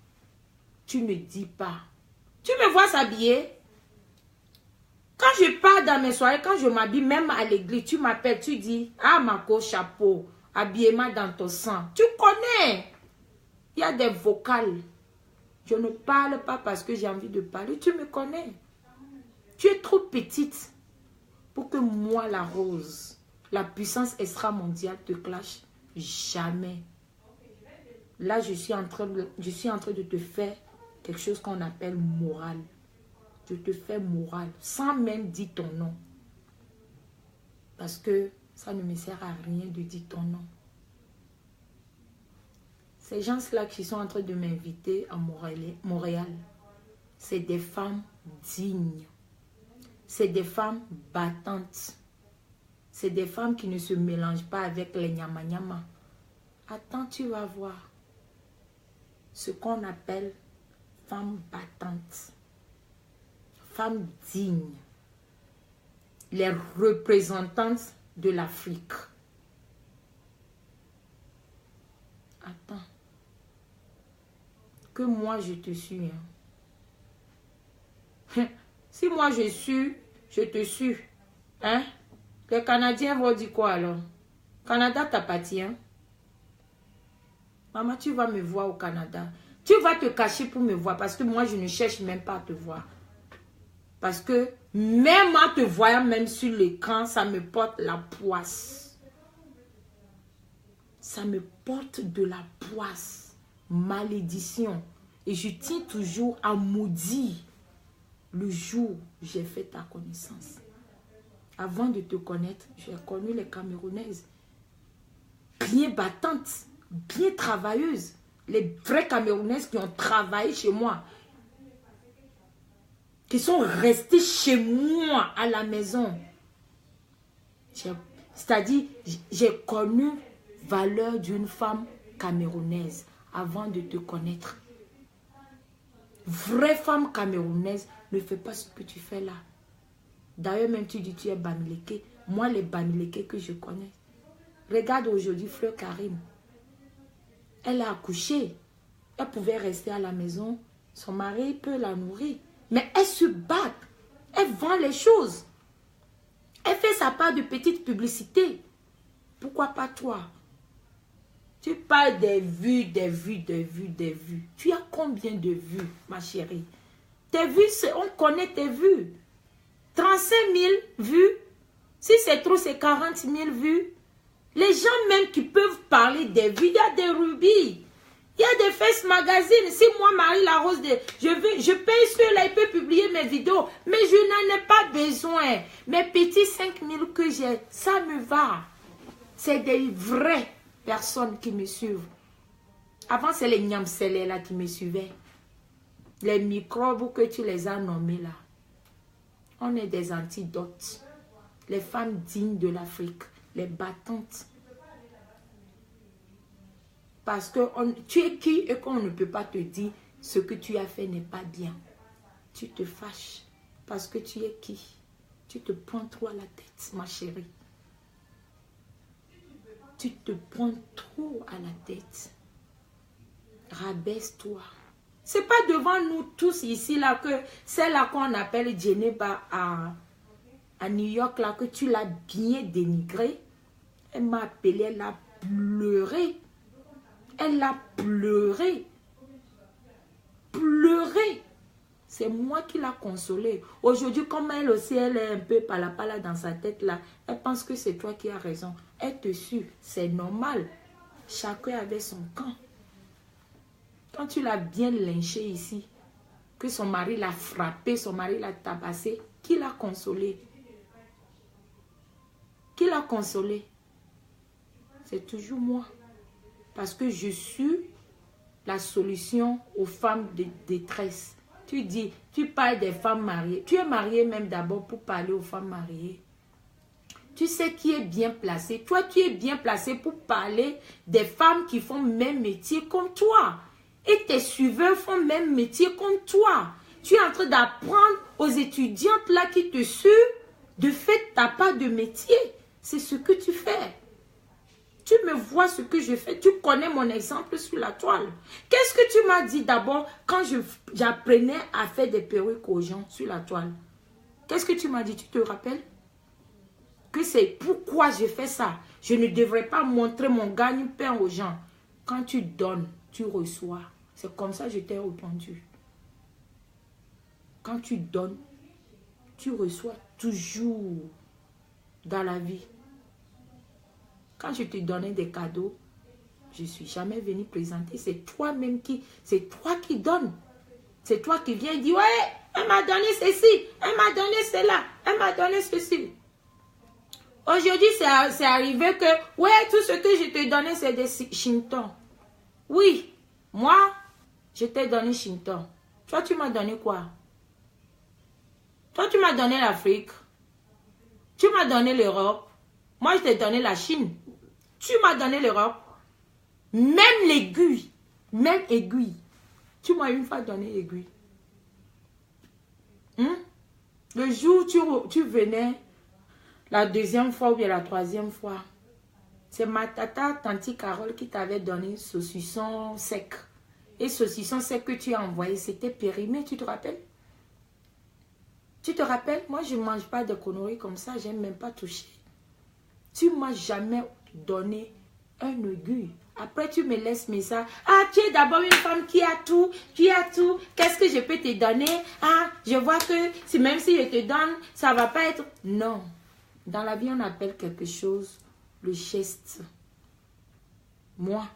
S1: tu ne dis pas. Tu me vois s'habiller? Quand je pars dans mes soirées, quand je m'habille, même à l'église, tu m'appelles, tu dis, ah Marco, chapeau, habillement dans ton sang. Tu connais. Il y a des vocales. Je ne parle pas parce que j'ai envie de parler. Tu me connais. Tu es trop petite pour que moi, la rose, la puissance extramondiale te clash. Jamais. Là, je suis en train de te faire quelque chose qu'on appelle morale. Je te fais morale sans même dire ton nom. Parce que ça ne me sert à rien de dire ton nom. Ces gens-là qui sont en train de m'inviter à Montréal, c'est des femmes dignes. C'est des femmes battantes. C'est des femmes qui ne se mélangent pas avec les nyama-nyama. Attends, tu vas voir ce qu'on appelle femmes battantes. Femmes dignes. Les représentantes de l'Afrique. Attends. Que moi je te suis. Hein? Si moi je suis, je te suis. Hein? Les Canadiens vont dire quoi alors? Canada t'appartient. Maman, tu vas me voir au Canada. Tu vas te cacher pour me voir parce que moi je ne cherche même pas à te voir. Parce que même en te voyant même sur l'écran, ça me porte la poisse. Ça me porte de la poisse. Malédiction. Et je tiens toujours à maudire le jour où j'ai fait ta connaissance. Avant de te connaître, j'ai connu les Camerounaises. Bien battantes, bien travailleuses. Les vraies Camerounaises qui ont travaillé chez moi. Qui sont restées chez moi à la maison. C'est-à-dire, j'ai connu valeur d'une femme camerounaise avant de te connaître. Vraie femme camerounaise ne fait pas ce que tu fais là. D'ailleurs, même tu dis tu es Bamileke. Moi, les Bamileke que je connais. Regarde aujourd'hui Fleur Karim. Elle a accouché. Elle pouvait rester à la maison. Son mari peut la nourrir. Mais elle se bat. Elle vend les choses. Elle fait sa part de petite publicité. Pourquoi pas toi? Tu parles des vues, des vues, des vues, des vues. Tu as combien de vues, ma chérie? Tes vues, on connaît tes vues. 35 000 vues. Si c'est trop, c'est 40 000 vues. Les gens même qui peuvent parler des vues, il y a des rubis. Il y a des Face Magazine. Si moi, Marie Larose, je paye ceux-là, il peut publier mes vidéos. Mais je n'en ai pas besoin. Mes petits 5 000 que j'ai, ça me va. C'est des vraies personnes qui me suivent. Avant, c'est les Nyamselé là qui me suivaient. Les microbes que tu les as nommés là. On est des antidotes. Les femmes dignes de l'Afrique. Les battantes. Parce que tu es qui et qu'on ne peut pas te dire ce que tu as fait n'est pas bien. Tu te fâches parce que tu es qui? Tu te prends trop à la tête, ma chérie. Tu te prends trop à la tête. Rabaisse-toi. C'est pas devant nous tous ici là que c'est là qu'on appelle Geneva à New York là que tu l'as bien dénigré. Elle m'a appelé, elle a pleuré. Elle a pleuré. Pleuré. C'est moi qui l'ai consolée. Aujourd'hui, comme elle aussi, elle est un peu pala dans sa tête là. Elle pense que c'est toi qui as raison. Elle te suit. C'est normal. Chacun avait son camp. Quand tu l'as bien lynché ici, que son mari l'a frappé, son mari l'a tabassé, qui l'a consolé? Qui l'a consolé? C'est toujours moi. Parce que je suis la solution aux femmes de détresse. Tu dis, tu parles des femmes mariées. Tu es marié même d'abord pour parler aux femmes mariées. Tu sais qui est bien placé. Toi, tu es bien placé pour parler des femmes qui font le même métier comme toi. Et tes suiveurs font le même métier comme toi. Tu es en train d'apprendre aux étudiantes là qui te suivent. De fait, tu n'as pas de métier. C'est ce que tu fais. Tu me vois ce que je fais. Tu connais mon exemple sur la toile. Qu'est-ce que tu m'as dit d'abord quand j'apprenais à faire des perruques aux gens sur la toile? Qu'est-ce que tu m'as dit? Tu te rappelles? Que c'est pourquoi je fais ça. Je ne devrais pas montrer mon gagne-pain aux gens. Quand tu donnes, tu reçois. C'est comme ça que je t'ai répondu. Quand tu donnes, tu reçois toujours dans la vie. Quand je te donnais des cadeaux, je ne suis jamais venue présenter. C'est toi-même c'est toi qui donnes. C'est toi qui viens et dis, ouais, elle m'a donné ceci, elle m'a donné cela, elle m'a donné ceci. Aujourd'hui, c'est arrivé que, ouais, tout ce que je te donnais, c'est des chintons. Oui, moi, je t'ai donné chinton. Toi, tu m'as donné quoi? Toi, tu m'as donné l'Afrique. Tu m'as donné l'Europe. Moi, je t'ai donné la Chine. Tu m'as donné l'Europe. Même l'aiguille. Même aiguille. Tu m'as une fois donné l'aiguille. Le jour où tu venais, la deuxième fois ou bien la troisième fois, c'est ma tata, tante Carole, qui t'avait donné saucisson sec. Et saucisson sec que tu as envoyé, c'était périmé, tu te rappelles? Tu te rappelles? Moi, je ne mange pas de conneries comme ça, j'aime même pas toucher. Tu ne m'as jamais donné un aiguille. Après, tu me laisses message. Ah, tu es d'abord une femme qui a tout. Tu as tout. Qu'est-ce que je peux te donner? Ah, je vois que même si je te donne, ça ne va pas être... Non. Dans la vie, on appelle quelque chose le geste. Moi,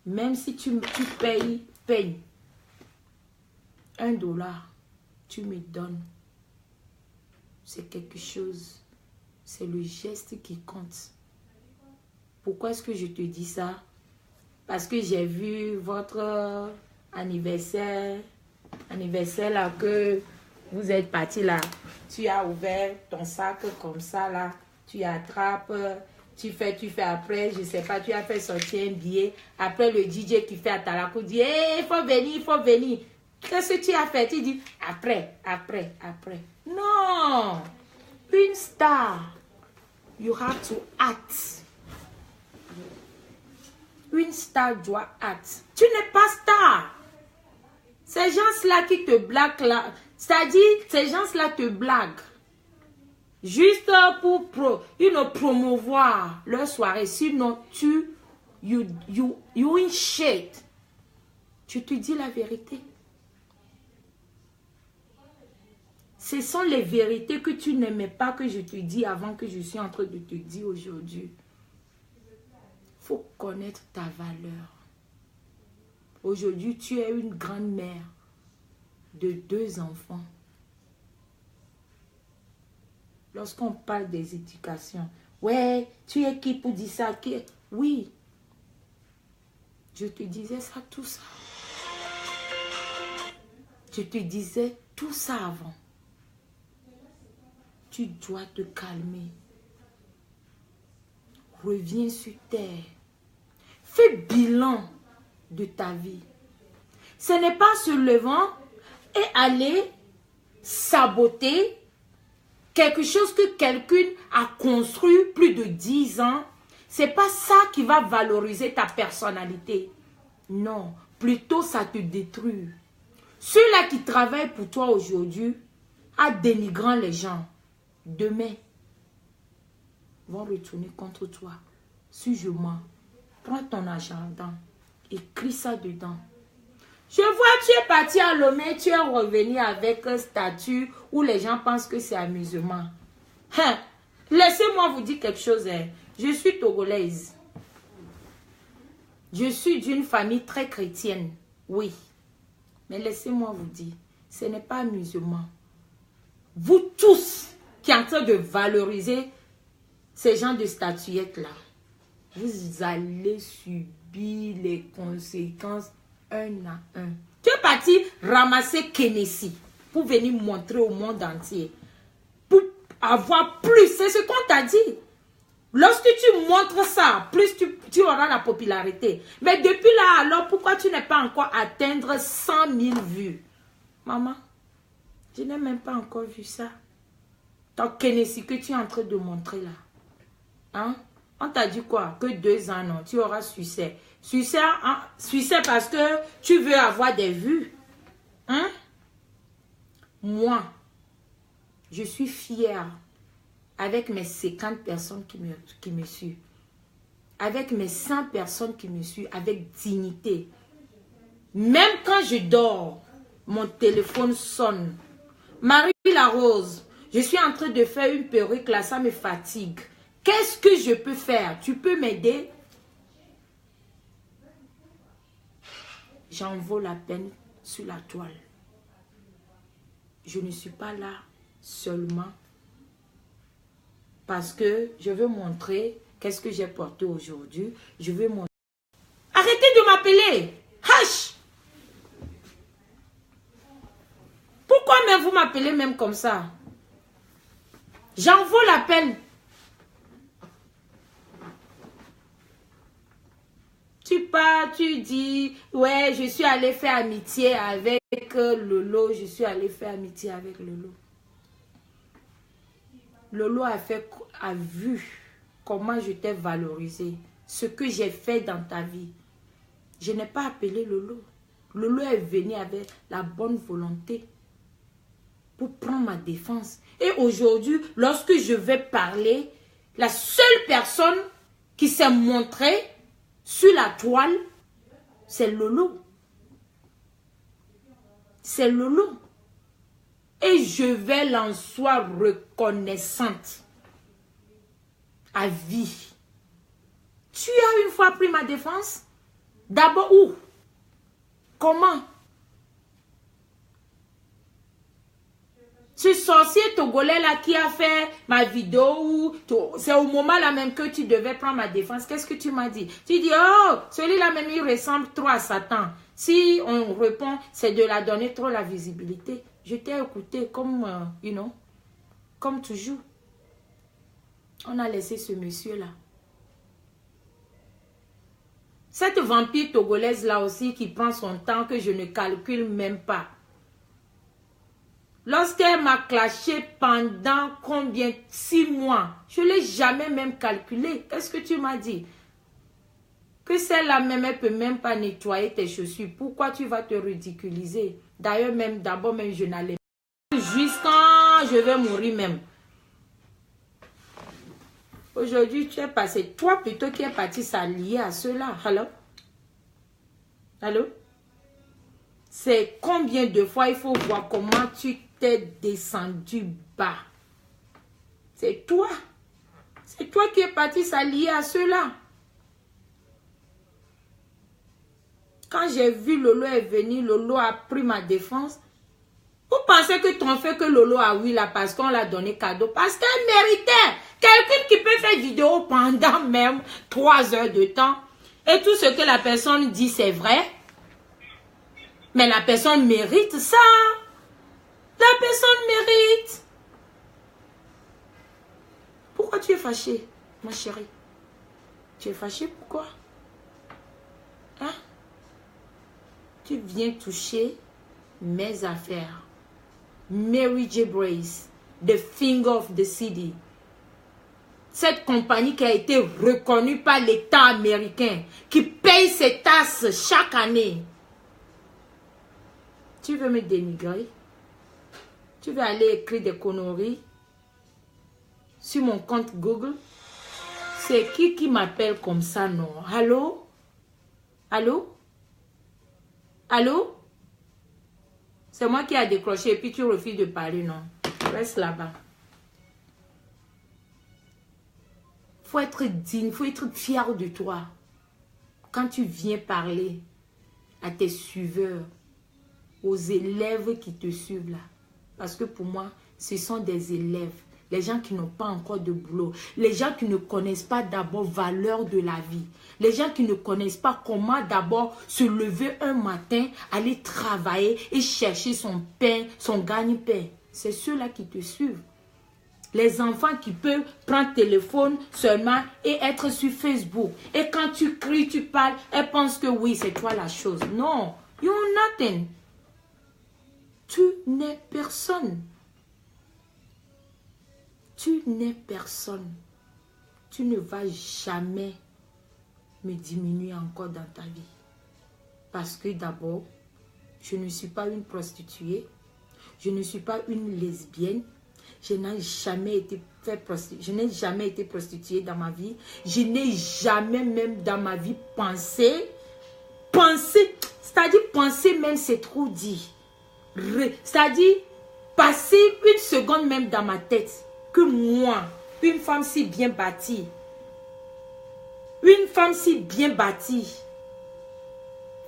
S1: même si tu payes $1, tu me donnes. C'est quelque chose. C'est le geste qui compte. Pourquoi est-ce que je te dis ça? Parce que j'ai vu votre anniversaire là, que vous êtes parti là. Tu as ouvert ton sac comme ça là. Tu attrapes, tu fais après, je sais pas, tu as fait sortir un billet. Après le DJ qui fait à Talako dit, il faut venir, il faut venir. Qu'est-ce que tu as fait? Tu dis, après. Non! Une star. You have to act. Une star doit act. Tu n'es pas star. Ces gens-là qui te blaguent là, c'est-à-dire, ces gens-là te blaguent. Juste pour promouvoir leur soirée. Sinon, you in shit. Tu te dis la vérité. Ce sont les vérités que tu n'aimais pas que je te dis avant que je suis en train de te dire aujourd'hui. Il faut connaître ta valeur. Aujourd'hui, tu es une grande-mère de 2 enfants. Lorsqu'on parle des éducations, ouais, tu es qui pour dire ça? Oui, je te disais ça, tout ça. Je te disais tout ça avant. Tu dois te calmer. Reviens sur terre. Fais bilan de ta vie. Ce n'est pas se levant et aller saboter quelque chose que quelqu'un a construit plus de 10 ans. Ce n'est pas ça qui va valoriser ta personnalité. Non, plutôt ça te détruit. Ceux-là qui travaillent pour toi aujourd'hui, en dénigrant les gens, demain, vont retourner contre toi. Si je mens, prends ton agenda, écris ça dedans. Je vois, tu es parti à Lomé, tu es revenu avec un statut où les gens pensent que c'est amusement. Hein? Laissez-moi vous dire quelque chose. Hein. Je suis togolaise. Je suis d'une famille très chrétienne. Oui. Mais laissez-moi vous dire, Ce n'est pas musulman. Vous tous qui êtes en train de valoriser ces gens de statuettes-là, vous allez subir les conséquences un à un. Tu es parti ramasser Kennedy pour venir montrer au monde entier. Pour avoir plus. C'est ce qu'on t'a dit. Lorsque tu montres ça, plus tu auras la popularité. Mais depuis là, alors, pourquoi tu n'es pas encore atteindre 100 000 vues? Maman, je n'ai même pas encore vu ça. Ton Kennedy que tu es en train de montrer là. Hein? On t'a dit quoi? Que 2 ans, non? Tu auras succès. Succès, hein? Succès parce que tu veux avoir des vues. Hein? Moi, je suis fière avec mes 50 personnes qui me suivent. Avec mes 100 personnes qui me suivent, avec dignité. Même quand je dors, mon téléphone sonne. Marie Larose, je suis en train de faire une perruque là, ça me fatigue. Qu'est-ce que je peux faire? Tu peux m'aider? J'en vaux la peine sur la toile. Je ne suis pas là seulement parce que je veux montrer qu'est-ce que j'ai porté aujourd'hui. Je veux montrer. Arrêtez de m'appeler. Hash! Pourquoi même vous m'appelez même comme ça? J'en vaux la peine. Tu pars, tu dis, ouais, je suis allé faire amitié avec Lolo. Je suis allé faire amitié avec Lolo. Lolo a vu comment je t'ai valorisé. Ce que j'ai fait dans ta vie. Je n'ai pas appelé Lolo. Lolo est venu avec la bonne volonté pour prendre ma défense. Et aujourd'hui, lorsque je vais parler, la seule personne qui s'est montrée sur la toile, c'est Lolo. C'est Lolo. Et je vais l'en sois reconnaissante à vie. Tu as une fois pris ma défense? D'abord où? Comment? Ce sorcier togolais là qui a fait ma vidéo, c'est au moment là même que tu devais prendre ma défense. Qu'est-ce que tu m'as dit? Tu dis, oh, celui-là même il ressemble trop à Satan. Si on répond, c'est de la donner trop la visibilité. Je t'ai écouté comme, comme toujours. On a laissé ce monsieur là. Cette vampire togolaise là aussi qui prend son temps que je ne calcule même pas. Lorsqu'elle m'a clashé pendant combien? 6 mois. Je ne l'ai jamais même calculé. Qu'est-ce que tu m'as dit? Que celle-là même, elle ne peut même pas nettoyer tes chaussures. Pourquoi tu vas te ridiculiser? D'ailleurs, même d'abord, même je n'allais pas. Jusqu'à je vais mourir même. Aujourd'hui, tu es passé. Toi plutôt qui es parti s'allier à ceux-là. Allô? Allô? C'est combien de fois il faut voir comment tu t'es descendu bas. C'est toi. C'est toi qui es parti s'allier à ceux-là. Quand j'ai vu Lolo est venu, Lolo a pris ma défense. Vous pensez que ton fait que Lolo a oui là parce qu'on l'a donné cadeau? Parce qu'elle méritait. Quelqu'un qui peut faire vidéo pendant même 3 heures de temps. Et tout ce que la personne dit c'est vrai. Mais la personne mérite ça. La personne mérite. Pourquoi tu es fâchée, ma chérie? Tu es fâchée pourquoi? Hein? Tu viens toucher mes affaires. Mary J. Brace, the finger of the city. Cette compagnie qui a été reconnue par l'État américain, qui paye ses taxes chaque année. Tu veux me dénigrer? Tu veux aller écrire des conneries sur mon compte Google? C'est qui m'appelle comme ça, non? Allô? Allô? Allô? C'est moi qui ai décroché et puis tu refuses de parler, non? Reste là-bas. Faut être digne, faut être fier de toi. Quand tu viens parler à tes suiveurs, aux élèves qui te suivent là. Parce que pour moi, ce sont des élèves. Les gens qui n'ont pas encore de boulot. Les gens qui ne connaissent pas d'abord valeur de la vie. Les gens qui ne connaissent pas comment d'abord se lever un matin, aller travailler et chercher son pain, son gagne-pain. C'est ceux-là qui te suivent. Les enfants qui peuvent prendre téléphone seulement et être sur Facebook. Et quand tu cries, tu parles, elles pensent que oui, c'est toi la chose. Non, you're nothing. Tu n'es personne. Tu n'es personne. Tu ne vas jamais me diminuer encore dans ta vie. Parce que d'abord, je ne suis pas une prostituée. Je ne suis pas une lesbienne. Je n'ai jamais été prostituée dans ma vie. Je n'ai jamais même dans ma vie pensé. C'est-à-dire penser même c'est trop dit. C'est-à-dire passer une seconde même dans ma tête. Que moi, une femme si bien bâtie,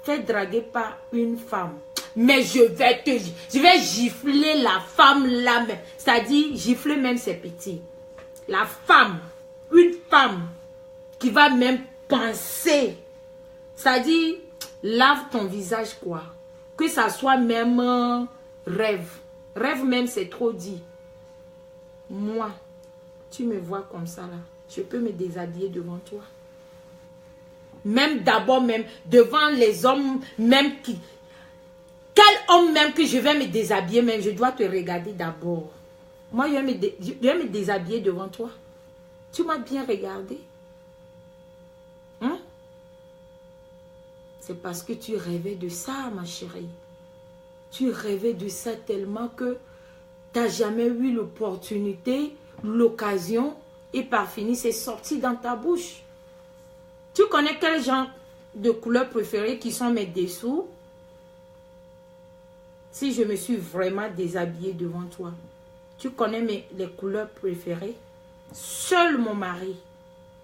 S1: fait draguer par une femme. Mais je vais gifler la femme là même. C'est-à-dire, gifler même ses petits. La femme, une femme qui va même penser. C'est-à-dire, lave ton visage quoi. Que ça soit même rêve. Rêve même c'est trop dit. Moi, tu me vois comme ça là. Je peux me déshabiller devant toi. Même d'abord même devant les hommes même qui... Quel homme même que je vais me déshabiller même, je dois te regarder d'abord. Moi, je vais me déshabiller devant toi. Tu m'as bien regardé. Hein? C'est parce que tu rêvais de ça, ma chérie. Tu rêvais de ça tellement que tu n'as jamais eu l'opportunité, l'occasion, et par fini, c'est sorti dans ta bouche. Tu connais quel genre de couleurs préférées qui sont mes dessous? Si je me suis vraiment déshabillée devant toi, tu connais les couleurs préférées? Seul mon mari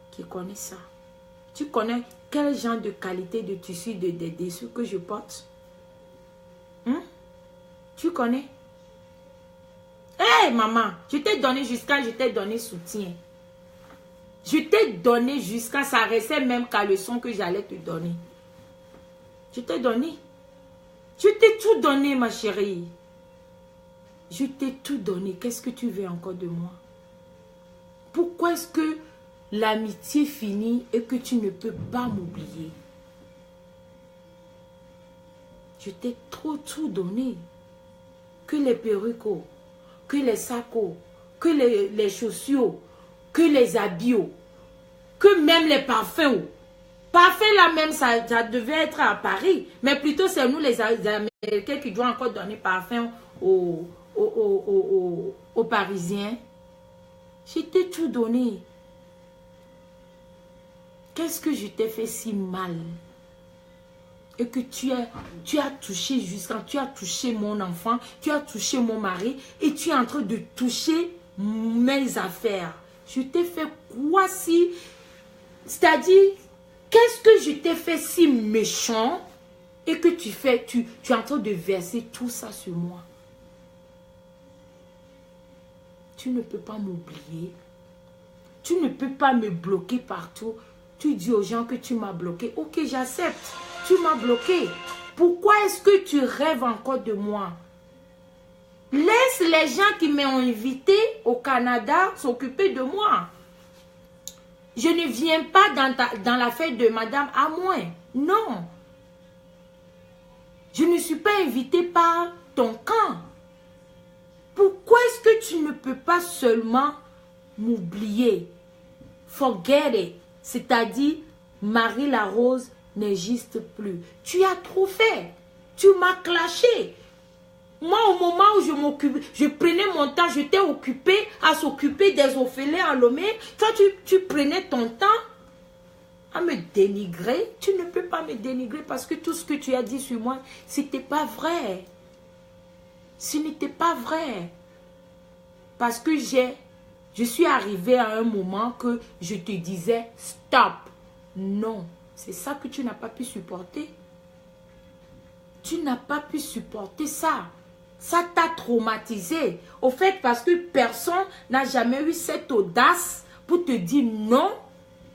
S1: qui connaît ça. Tu connais quel genre de qualité de tissu des dessous que je porte? Hein? Tu connais? Hé, maman, je t'ai donné jusqu'à, je t'ai donné soutien. Je t'ai donné jusqu'à, ça restait même qu'à le son que j'allais te donner. Je t'ai donné. Je t'ai tout donné, ma chérie. Je t'ai tout donné. Qu'est-ce que tu veux encore de moi? Pourquoi est-ce que l'amitié finit et que tu ne peux pas m'oublier? Je t'ai trop tout donné. Que les perruques, que les sacs, que les chaussures, que les habits, que même les parfums. Parfait là même, ça devait être à Paris. Mais plutôt c'est nous les Américains qui doivent encore donner parfum aux Parisiens. Je t'ai tout donné. Qu'est-ce que je t'ai fait si mal? Et que tu as touché jusqu'à... Tu as touché mon enfant, tu as touché mon mari et tu es en train de toucher mes affaires. Je t'ai fait quoi si... C'est-à-dire... Qu'est-ce que je t'ai fait si méchant et que tu es en train de verser tout ça sur moi? Tu ne peux pas m'oublier. Tu ne peux pas me bloquer partout. Tu dis aux gens que tu m'as bloqué. Ok, j'accepte. Tu m'as bloqué. Pourquoi est-ce que tu rêves encore de moi? Laisse les gens qui m'ont invité au Canada s'occuper de moi. Je ne viens pas dans la fête de Madame Amouin. Non. Je ne suis pas invitée par ton camp. Pourquoi est-ce que tu ne peux pas seulement m'oublier? Forget it. C'est-à-dire, Marie la Rose n'existe plus. Tu as trop fait. Tu m'as clashé. Moi, au moment où je prenais mon temps, j'étais occupée à s'occuper des orphelins à Lomé. Toi, tu prenais ton temps à me dénigrer. Tu ne peux pas me dénigrer parce que tout ce que tu as dit sur moi, ce n'était pas vrai. Ce n'était pas vrai. Parce que je suis arrivée à un moment que je te disais stop. Non, c'est ça que tu n'as pas pu supporter. Tu n'as pas pu supporter ça. Ça t'a traumatisé. Au fait, parce que personne n'a jamais eu cette audace pour te dire non.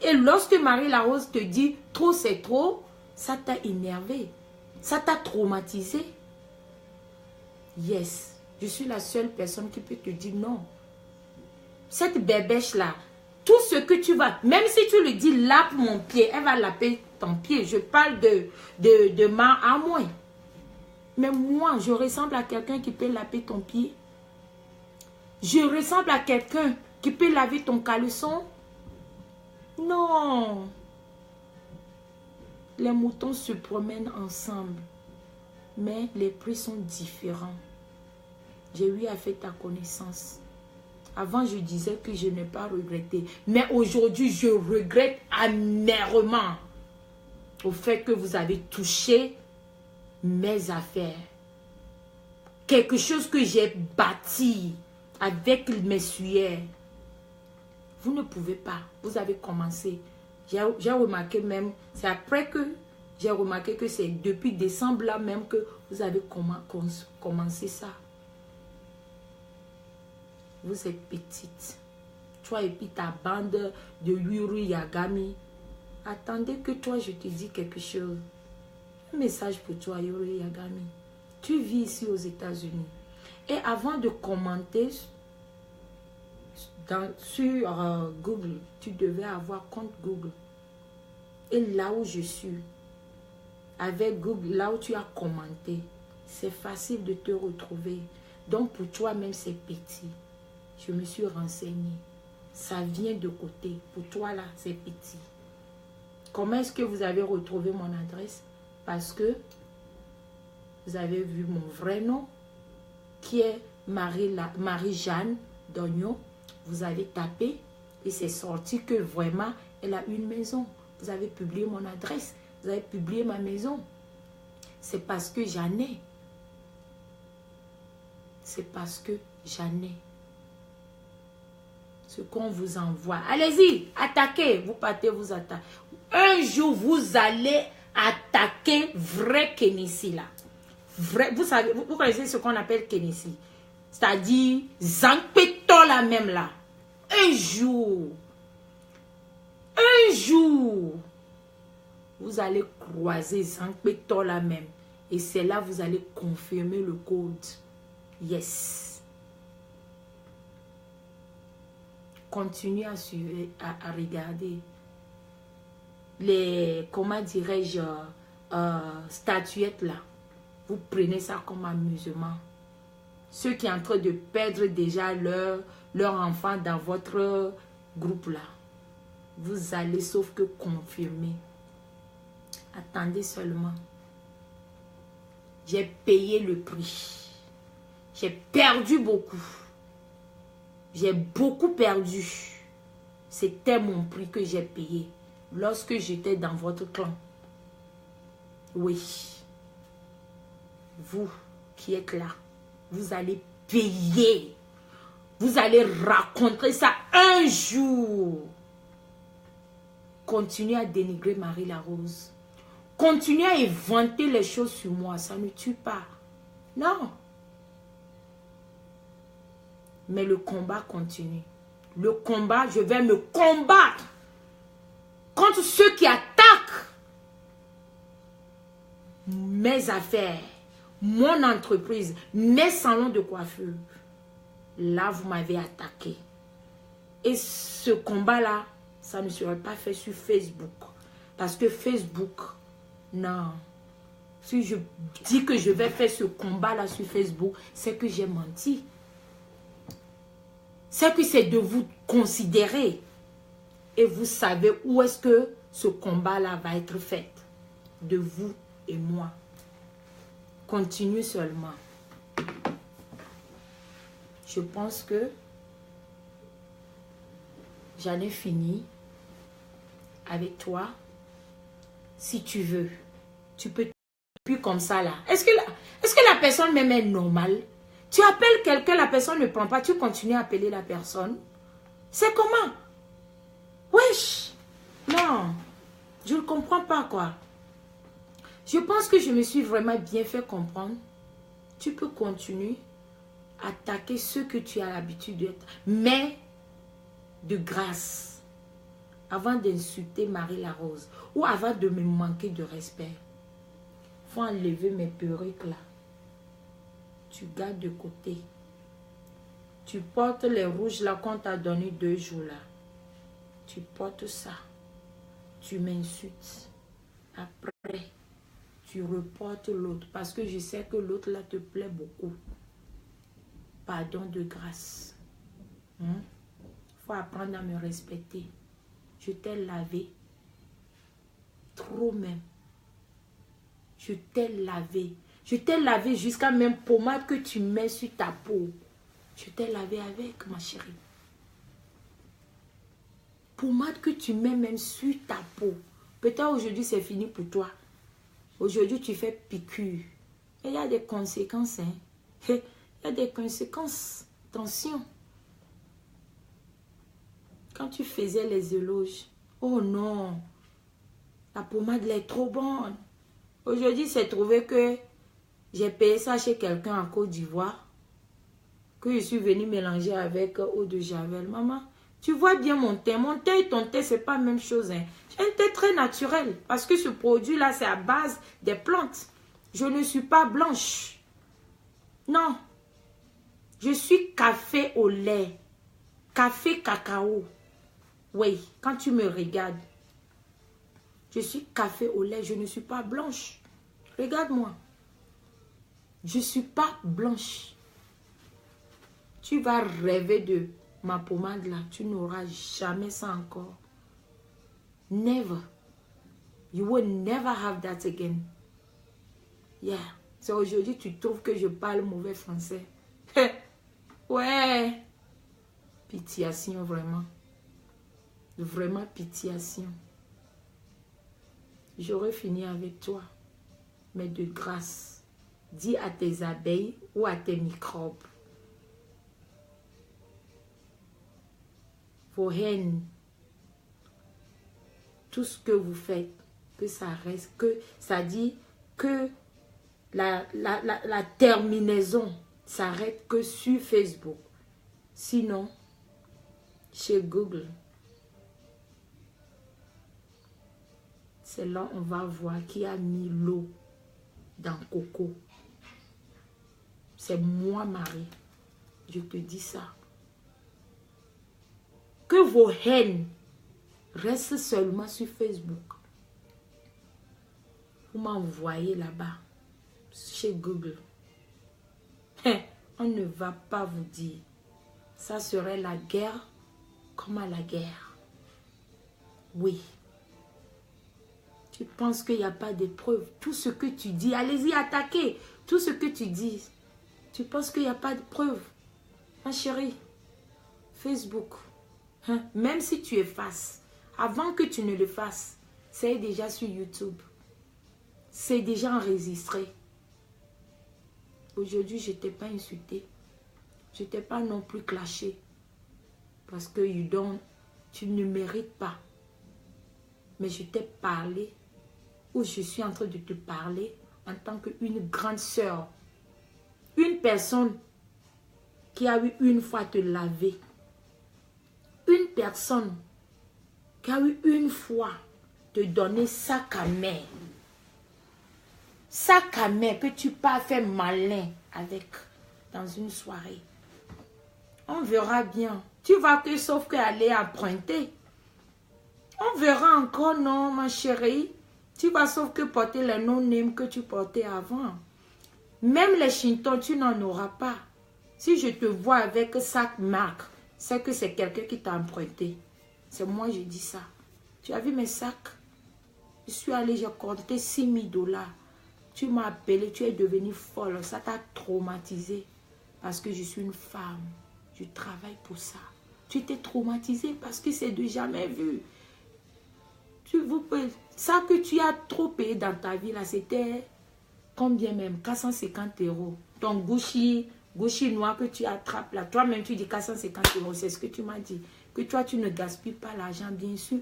S1: Et lorsque Marie-Larose te dit trop c'est trop, ça t'a énervé. Ça t'a traumatisé. Yes, je suis la seule personne qui peut te dire non. Cette bébêche-là, tout ce que tu vas, même si tu lui dis lape mon pied, elle va laper ton pied. Je parle de ma à moi. Mais moi, je ressemble à quelqu'un qui peut laver ton pied. Je ressemble à quelqu'un qui peut laver ton caleçon. Non. Les moutons se promènent ensemble. Mais les prix sont différents. J'ai eu à faire ta connaissance. Avant, je disais que je n'ai pas regretté. Mais aujourd'hui, je regrette amèrement au fait que vous avez touché mes affaires. Quelque chose que j'ai bâti avec mes sueurs. Vous ne pouvez pas. Vous avez commencé. J'ai remarqué même, c'est après que j'ai remarqué que c'est depuis décembre là même que vous avez commencé ça. Vous êtes petite. Toi et puis ta bande de Yuru Yagami. Attendez que toi je te dis quelque chose. Un message pour toi, Yuri Yagami. Tu vis ici aux États-Unis. Et avant de commenter sur Google, tu devais avoir compte Google. Et là où je suis, avec Google, là où tu as commenté, c'est facile de te retrouver. Donc pour toi-même, c'est petit. Je me suis renseignée. Ça vient de côté. Pour toi, là, c'est petit. Comment est-ce que vous avez retrouvé mon adresse? Parce que vous avez vu mon vrai nom, qui est Marie-Jeanne Dogno. Vous avez tapé et c'est sorti que vraiment, elle a une maison. Vous avez publié mon adresse. Vous avez publié ma maison. C'est parce que j'en ai. C'est parce que j'en ai. Ce qu'on vous envoie. Allez-y, attaquez. Vous partez, vous attaquez. Un jour, vous allez attaquer vrai Kenissi là. Vrai, vous savez, vous connaissez ce qu'on appelle Kenissi. C'est-à-dire, Zankpeto là même là. Un jour, vous allez croiser Zankpeto là même. Et c'est là vous allez confirmer le code. Yes. Continuez à suivre, à regarder les, comment dirais-je, statuettes là. Vous prenez ça comme amusement. Ceux qui sont en train de perdre déjà leur enfant dans votre groupe là. Vous allez sauf que confirmer. Attendez seulement. J'ai payé le prix. J'ai perdu beaucoup. J'ai beaucoup perdu. C'était mon prix que j'ai payé lorsque j'étais dans votre clan. Oui. Vous qui êtes là, vous allez payer. Vous allez raconter ça un jour. Continuez à dénigrer Marie-Larose. Continuez à inventer les choses sur moi. Ça ne tue pas. Non. Mais le combat continue. Le combat, je vais me combattre contre ceux qui attaquent mes affaires, mon entreprise, mes salons de coiffure. Là, vous m'avez attaqué. Et ce combat-là, ça ne serait pas fait sur Facebook. Parce que Facebook, non. Si je dis que je vais faire ce combat-là sur Facebook, c'est que j'ai menti. C'est que c'est de vous considérer. Et vous savez où est-ce que ce combat-là va être fait. De vous et moi. Continuez seulement. Je pense que j'en ai fini avec toi. Si tu veux, tu peux plus comme ça là. Est-ce que la personne même est normale? Tu appelles quelqu'un, la personne ne prend pas, tu continues à appeler la personne. C'est comment? Wesh! Non, je ne comprends pas quoi. Je pense que je me suis vraiment bien fait comprendre. Tu peux continuer à attaquer ceux que tu as l'habitude d'être. Mais de grâce. Avant d'insulter Marie-Larose. Ou avant de me manquer de respect. Il faut enlever mes perruques là. Tu gardes de côté. Tu portes les rouges là qu'on t'a donné 2 jours là. Tu portes ça. Tu m'insultes. Après, tu reportes l'autre. Parce que je sais que l'autre là te plaît beaucoup. Pardon de grâce. Faut apprendre à me respecter. Je t'ai lavé. Trop même. Je t'ai lavé. Je t'ai lavé jusqu'à même pommade que tu mets sur ta peau. Je t'ai lavé avec, ma chérie. Pommade que tu mets même sur ta peau. Peut-être aujourd'hui c'est fini pour toi. Aujourd'hui tu fais piqûre. Et il y a des conséquences. Hein. Il y a des conséquences. Attention. Quand tu faisais les éloges. Oh non. La pommade elle est trop bonne. Aujourd'hui c'est trouvé que j'ai payé ça chez quelqu'un en Côte d'Ivoire. Que je suis venue mélanger avec eau de javel. Maman, tu vois bien mon teint. Mon teint et ton teint, c'est pas la même chose. Hein. J'ai un teint très naturel. Parce que ce produit-là, c'est à base des plantes. Je ne suis pas blanche. Non. Je suis café au lait. Café cacao. Oui, quand tu me regardes. Je suis café au lait. Je ne suis pas blanche. Regarde-moi. Je ne suis pas blanche. Tu vas rêver de ma pommade là. Tu n'auras jamais ça encore. Never. You will never have that again. Yeah. C'est aujourd'hui tu trouves que je parle mauvais français. Ouais. Pitiation vraiment. Vraiment pitiation. J'aurais fini avec toi. Mais de grâce. Dis à tes abeilles ou à tes microbes. Vos haines, tout ce que vous faites, que ça reste, que ça dit que la terminaison s'arrête que sur Facebook. Sinon, chez Google, c'est là on va voir qui a mis l'eau dans Coco. C'est moi, Marie. Je te dis ça. Que vos haines restent seulement sur Facebook. Vous m'envoyez là-bas, chez Google. On ne va pas vous dire. Ça serait la guerre comme à la guerre. Oui. Tu penses qu'il n'y a pas de preuves. Tout ce que tu dis, allez-y attaquer. Tout ce que tu dis, tu penses qu'il n'y a pas de preuves. Ma chérie, Facebook. Même si tu effaces, avant que tu ne le fasses, c'est déjà sur YouTube. C'est déjà enregistré. Aujourd'hui, je ne t'ai pas insulté. Je ne t'ai pas non plus clashé. Parce que tu ne mérites pas. Mais je t'ai parlé, ou je suis en train de te parler en tant qu'une grande sœur. Une personne qui a eu une fois à te laver. Une personne qui a eu une fois te donner sac à main. Sac à main que tu pas fait malin avec dans une soirée. On verra bien. Tu vas que sauf qu'aller emprunter. On verra encore, non, ma chérie. Tu vas sauf que porter les non-name que tu portais avant. Même les chintons, tu n'en auras pas. Si je te vois avec sac marque, c'est que c'est quelqu'un qui t'a emprunté. C'est moi, je dis ça. Tu as vu mes sacs? Je suis allée, j'ai compté 6 000 $. Tu m'as appelé, tu es devenue folle. Ça t'a traumatisé. Parce que je suis une femme. Je travaille pour ça. Tu t'es traumatisé parce que c'est de jamais vu. Ça que tu as trop payé dans ta vie, là, c'était combien même? 450 €. Ton Gucci noir que tu attrapes là. Toi-même, tu dis 450 €. C'est ce que tu m'as dit. Que toi, tu ne gaspilles pas l'argent, bien sûr.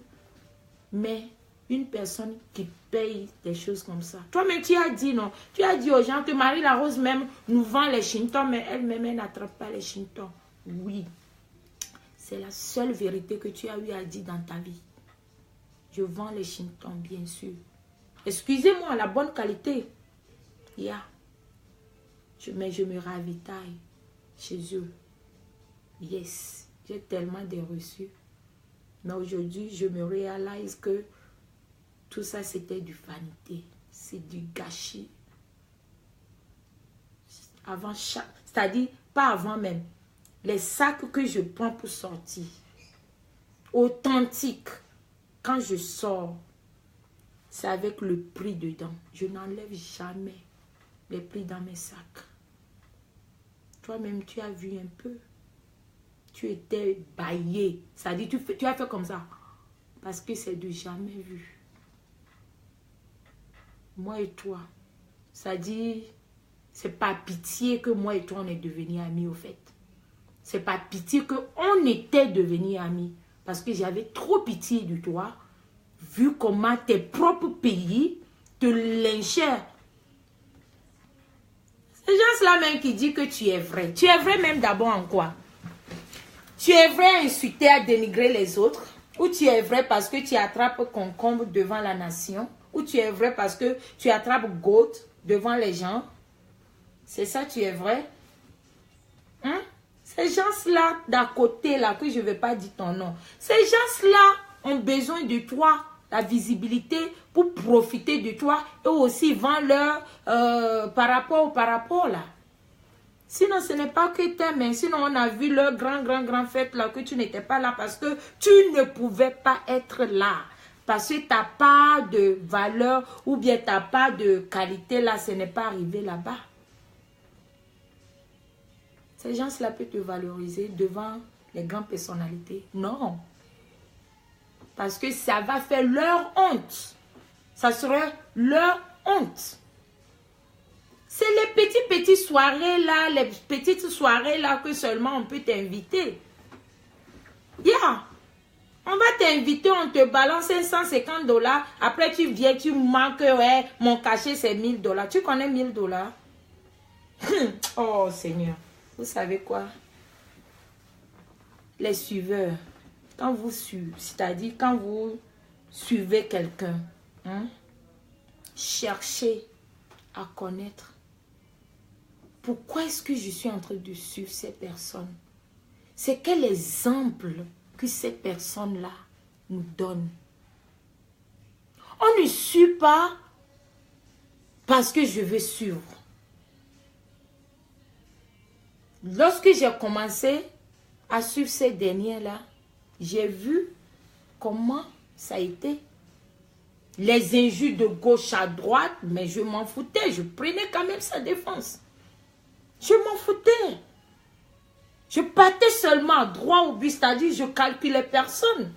S1: Mais une personne qui paye des choses comme ça. Toi-même, tu as dit non. Tu as dit aux gens que Marie-La-Rose même nous vend les chintons, mais elle-même, elle n'attrape pas les chintons. Oui. C'est la seule vérité que tu as eu à dire dans ta vie. Je vends les chintons, bien sûr. Excusez-moi, la bonne qualité. Yeah. Mais je me ravitaille chez eux. Yes. J'ai tellement de reçus. Mais aujourd'hui, je me réalise que tout ça, c'était du vanité. C'est du gâchis. Avant chaque... C'est-à-dire, pas avant même. Les sacs que je prends pour sortir. Authentiques. Quand je sors, c'est avec le prix dedans. Je n'enlève jamais les prix dans mes sacs. Toi-même, tu as vu un peu. Tu étais baillé. C'est-à-dire, tu as fait comme ça. Parce que c'est de jamais vu. Moi et toi. C'est-à-dire, c'est pas pitié que moi et toi, on est devenus amis au fait. C'est pas pitié qu'on était devenus amis. Parce que j'avais trop pitié de toi. Vu comment tes propres pays te lynchaient. Ces gens-là même qui disent que tu es vrai. Tu es vrai même d'abord en quoi? Tu es vrai à insulter, à dénigrer les autres? Ou tu es vrai parce que tu attrapes concombre devant la nation? Ou tu es vrai parce que tu attrapes goat devant les gens? C'est ça, tu es vrai? Hein? Ces gens-là d'à côté, là, que je ne vais pas dire ton nom. Ces gens-là ont besoin de toi, la visibilité, pour profiter de toi. Et aussi vendre leur par rapport, là. Sinon, ce n'est pas que t'aimes, mais sinon, on a vu leur grand fête là, que tu n'étais pas là parce que tu ne pouvais pas être là. Parce que ta part de valeur ou bien ta part de qualité là, ce n'est pas arrivé là-bas. Ces gens-là peuvent te valoriser devant les grandes personnalités. Non. Parce que ça va faire leur honte. Ça serait leur honte. C'est les petites soirées là, les petites soirées là que seulement on peut t'inviter. Yeah. On va t'inviter, on te balance 150 $. Après tu viens, tu manques, ouais, mon cachet c'est 1000 $. Tu connais 1000 $? Oh Seigneur. Vous savez quoi? Les suiveurs, quand vous suivez, c'est-à-dire quand vous suivez quelqu'un, hein, cherchez à connaître. Pourquoi est-ce que je suis en train de suivre ces personnes? C'est quel exemple que ces personnes-là nous donnent? On ne suit pas parce que je veux suivre. Lorsque j'ai commencé à suivre ces derniers-là, j'ai vu comment ça a été. Les injures de gauche à droite, mais je m'en foutais. Je prenais quand même sa défense. Je m'en foutais. Je partais seulement droit au but, c'est-à-dire je calculais personne.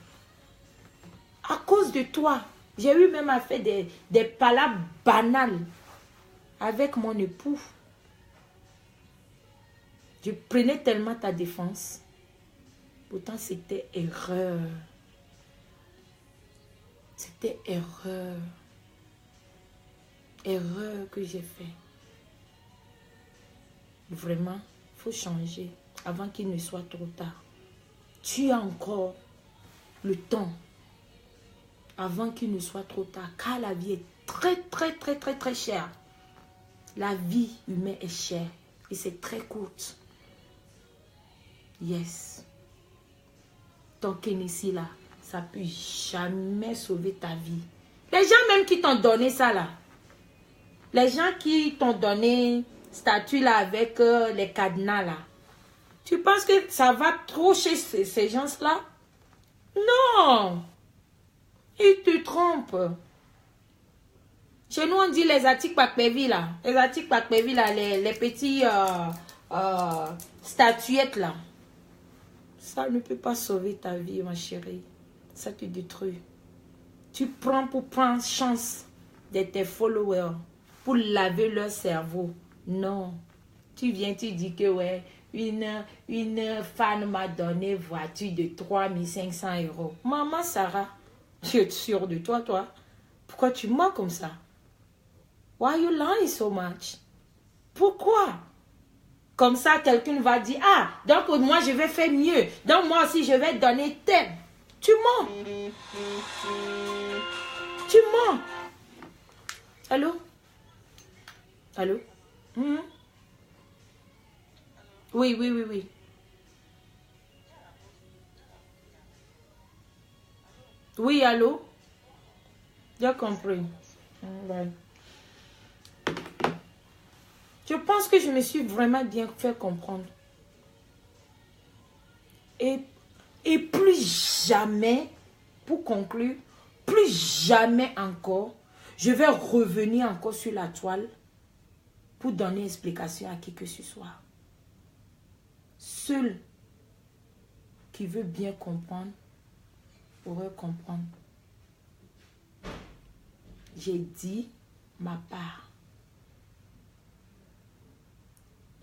S1: À cause de toi, j'ai eu même à faire des palabres banales avec mon époux. Je prenais tellement ta défense. Pourtant, c'était erreur. C'était erreur. Erreur que j'ai fait. Vraiment, il faut changer avant qu'il ne soit trop tard. Tu as encore le temps avant qu'il ne soit trop tard. Car la vie est très chère. La vie humaine est chère et c'est très courte. Yes. Ton Kénissi là, ça ne peut jamais sauver ta vie. Les gens même qui t'ont donné ça là, les gens qui t'ont donné statut là avec les cadenas là, tu penses que ça va trop chez ces gens-là? Non! Ils te trompent. Chez nous, on dit les Atik Pakpevi là. Les Atik Pakpevi là, les petits statuettes là. Ça ne peut pas sauver ta vie, ma chérie. Ça te détruit. Tu prends pour prendre chance de tes followers pour laver leur cerveau. Non. Tu viens, tu dis que ouais, une fan m'a donné une voiture de 3500 €. Maman Sarah, tu es sûre de toi, toi? Pourquoi tu mens comme ça? Why you lying so much? Pourquoi? Comme ça, quelqu'un va dire, ah, donc moi je vais faire mieux. Donc moi aussi je vais donner tel. Tu mens. Tu mens. Allô? Allô? Mhm. Oui, oui, oui, oui. Oui, allô? J'ai compris. Ouais. Je pense que je me suis vraiment bien fait comprendre. Et, et plus jamais, pour conclure, plus jamais encore, je vais revenir encore sur la toile pour donner explication à qui que ce soit. Seul qui veut bien comprendre pourrait comprendre. J'ai dit ma part.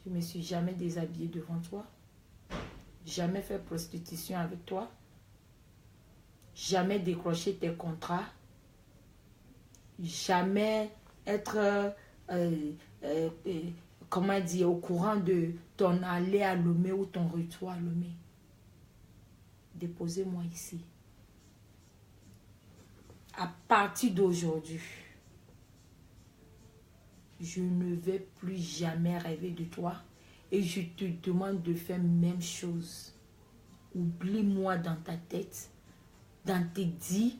S1: Je ne me suis jamais déshabillée devant toi. Jamais fait prostitution avec toi. Jamais décroché tes contrats. Jamais être, comment dire, au courant de ton aller à Lomé ou ton retour à Lomé. Déposez-moi ici. À partir d'aujourd'hui, je ne vais plus jamais rêver de toi et je te demande de faire même chose. Oublie-moi dans ta tête, dans tes dits,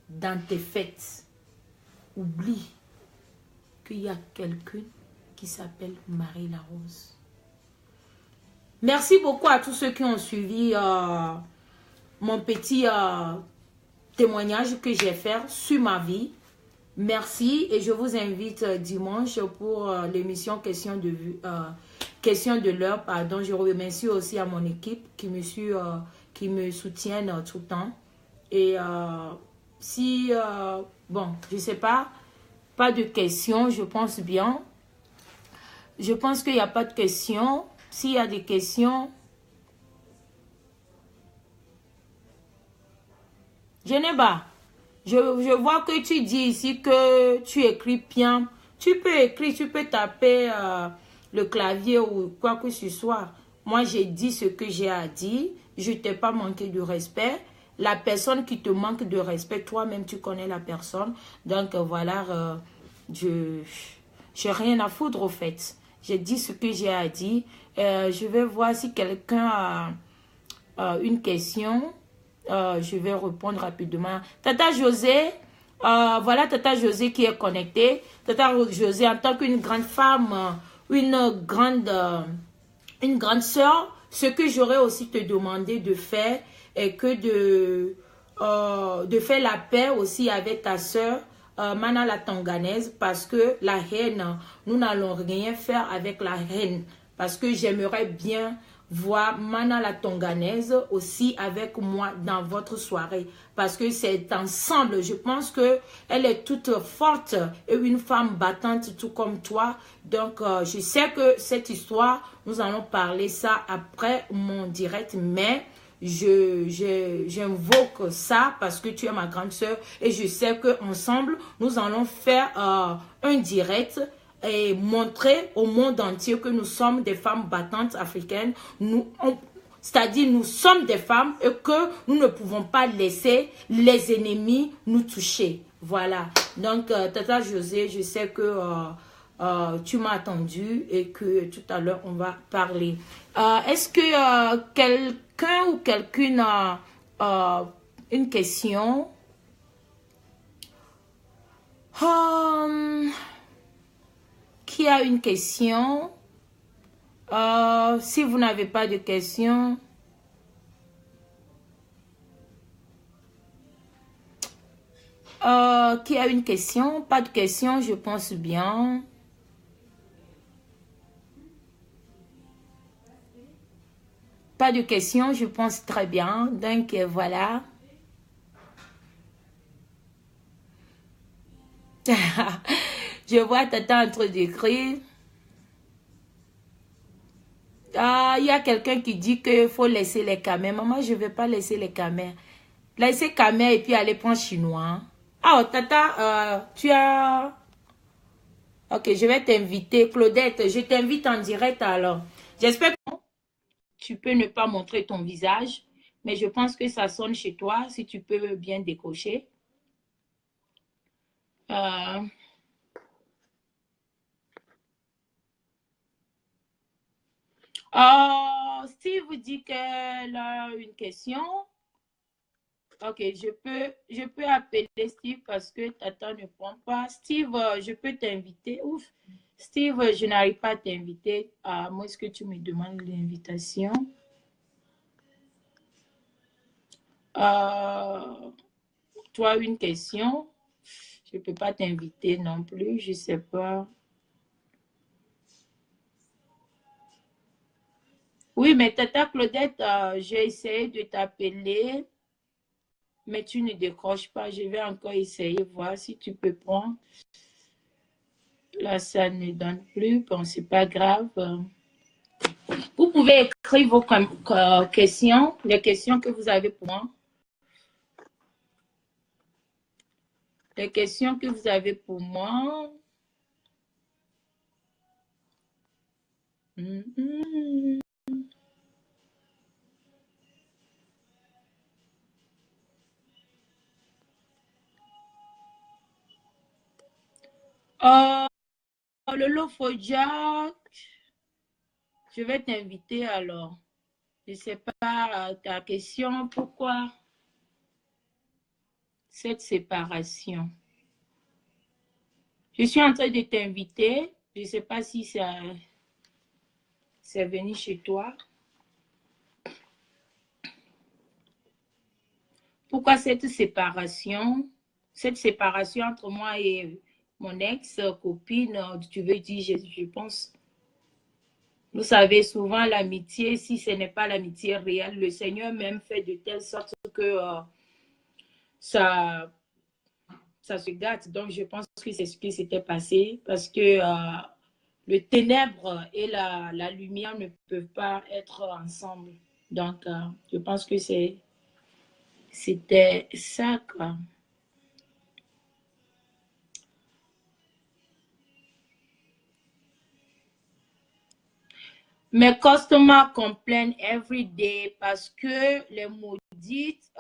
S1: dans tes fêtes. Oublie qu'il y a quelqu'un qui s'appelle Marie Larose. Merci beaucoup à tous ceux qui ont suivi mon petit témoignage que j'ai fait sur ma vie. Merci et je vous invite dimanche pour l'émission Question de l'heure. Pardon, je remercie aussi à mon équipe qui me soutiennent tout le temps. Et si, bon, je ne sais pas de questions, je pense bien. Je pense qu'il n'y a pas de questions. S'il y a des questions, Geneba, je vois que tu dis ici que tu écris bien. Tu peux écrire, tu peux taper le clavier ou quoi que ce soit. Moi, j'ai dit ce que j'ai à dire. Je ne t'ai pas manqué de respect. La personne qui te manque de respect, toi-même, tu connais la personne. Donc, voilà, je n'ai rien à foutre, au fait. J'ai dit ce que j'ai à dire. Je vais voir si quelqu'un a une question. Je vais répondre rapidement. Tata José, voilà Tata José qui est connectée. Tata José, en tant qu'une grande femme, une grande sœur, ce que j'aurais aussi te demandé de faire est que de faire la paix aussi avec ta sœur Mana la Tonganaise, parce que la haine, nous n'allons rien faire avec la haine, parce que j'aimerais bien voir Mana la Tonganaise aussi avec moi dans votre soirée, parce que c'est ensemble. Je pense que elle est toute forte et une femme battante tout comme toi. Donc je sais que cette histoire, nous allons parler ça après mon direct, mais j'invoque ça parce que tu es ma grande sœur et je sais que ensemble nous allons faire un direct et montrer au monde entier que nous sommes des femmes battantes africaines. C'est-à-dire nous sommes des femmes et que nous ne pouvons pas laisser les ennemis nous toucher. Voilà. Donc, Tata José, je sais que tu m'as attendu et que tout à l'heure, on va parler. Est-ce que quelqu'un ou quelqu'une a une question? Qui a une question? Si vous n'avez pas de question, qui a une question? Pas de question, je pense bien. Pas de question, je pense très bien. Donc voilà. Je vois Tata en train d'écrire. Ah, il y a quelqu'un qui dit qu'il faut laisser les caméras. Maman, je ne vais pas laisser les caméras. Laisser caméras et puis aller prendre chinois. Ah, Tata, tu as... Ok, je vais t'inviter. Claudette, je t'invite en direct alors. J'espère que tu peux ne pas montrer ton visage, mais je pense que ça sonne chez toi, si tu peux bien décocher. Euh, Steve vous dit qu'elle a une question. Ok, je peux appeler Steve parce que Tata ne prend pas. Steve, je peux t'inviter. Ouf. Steve, je n'arrive pas à t'inviter. À moins que tu me demandes l'invitation. Euh, Toi, une question. Je ne peux pas t'inviter non plus. Je ne sais pas. Oui, mais Tata Claudette, j'ai essayé de t'appeler, mais tu ne décroches pas. Je vais encore essayer, voir si tu peux prendre. Là, ça ne donne plus. Bon, c'est pas grave. Vous pouvez écrire vos questions, les questions que vous avez pour moi. Les questions que vous avez pour moi. Oh, le Lofojak, je vais t'inviter alors. Je ne sais pas ta question, pourquoi cette séparation? Je suis en train de t'inviter. Je ne sais pas si c'est venu chez toi. Pourquoi cette séparation? Cette séparation entre moi et mon ex-copine, tu veux dire, je pense. Vous savez, souvent l'amitié, si ce n'est pas l'amitié réelle, le Seigneur même fait de telle sorte que ça, ça se gâte. Donc, je pense que c'est ce qui s'était passé parce que le ténèbre et la lumière ne peuvent pas être ensemble. Donc, je pense que c'était ça, quoi. Mes customers complain every day parce que les maudites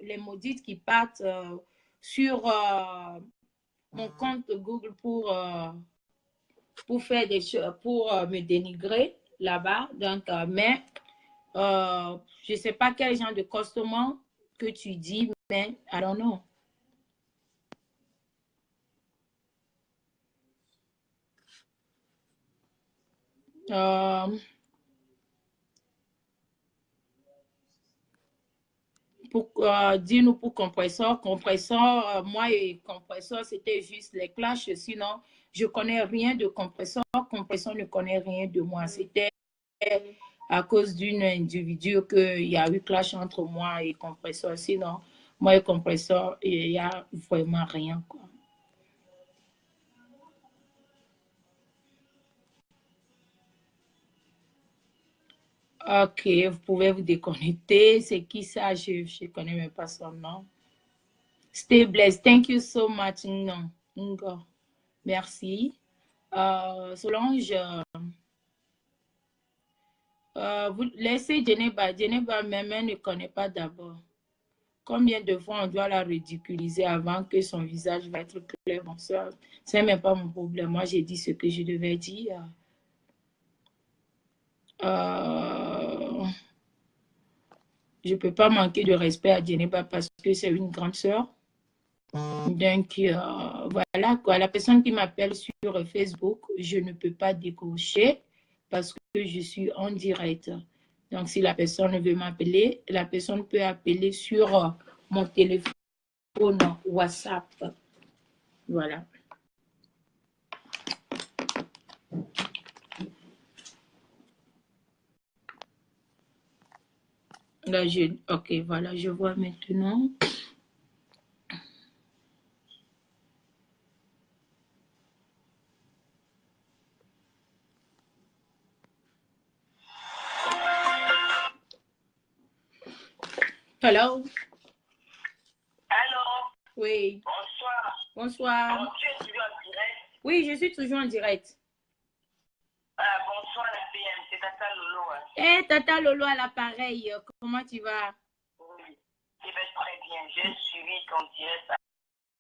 S1: les maudites qui partent sur mon compte Google pour faire des choses, pour me dénigrer là-bas. Donc, mais je ne sais pas quel genre de customer que tu dis, mais I don't know. Euh, Dis-nous pour compresseur. Compresseur, moi et compresseur, c'était juste les clashs. Sinon, je connais rien de compresseur. Compresseur ne connaît rien de moi. C'était à cause d'une individu qu'il y a eu clash entre moi et compresseur. Sinon, moi et compresseur, il n'y a vraiment rien, quoi. Ok, vous pouvez vous déconnecter. C'est qui ça? Je ne connais même pas son nom. Stay blessed. Thank you so much. Non. Ngo. Merci. Solange, vous laissez Djeneba. Djeneba même, elle ne connaît pas d'abord. Combien de fois on doit la ridiculiser avant que son visage va être clair? Bon, ça, c'est même pas mon problème. Moi, j'ai dit ce que je devais dire. Euh, je ne peux pas manquer de respect à Djeneba parce que c'est une grande sœur. Donc, voilà quoi. La personne qui m'appelle sur Facebook, je ne peux pas décrocher parce que je suis en direct. Donc, si la personne veut m'appeler, la personne peut appeler sur mon téléphone WhatsApp. Voilà. Là, ok, voilà, je vois maintenant. Hello?
S2: Allô?
S1: Oui.
S2: Bonsoir.
S1: Bonsoir.
S2: Bon, tu es toujours en direct?
S1: Oui, je suis toujours en direct.
S2: Bonsoir la PM, c'est Tata Lolo. Hein.
S1: Eh, Tata Lolo à l'appareil, comment tu vas?
S2: Oui, je vais très bien. J'ai suivi ton direct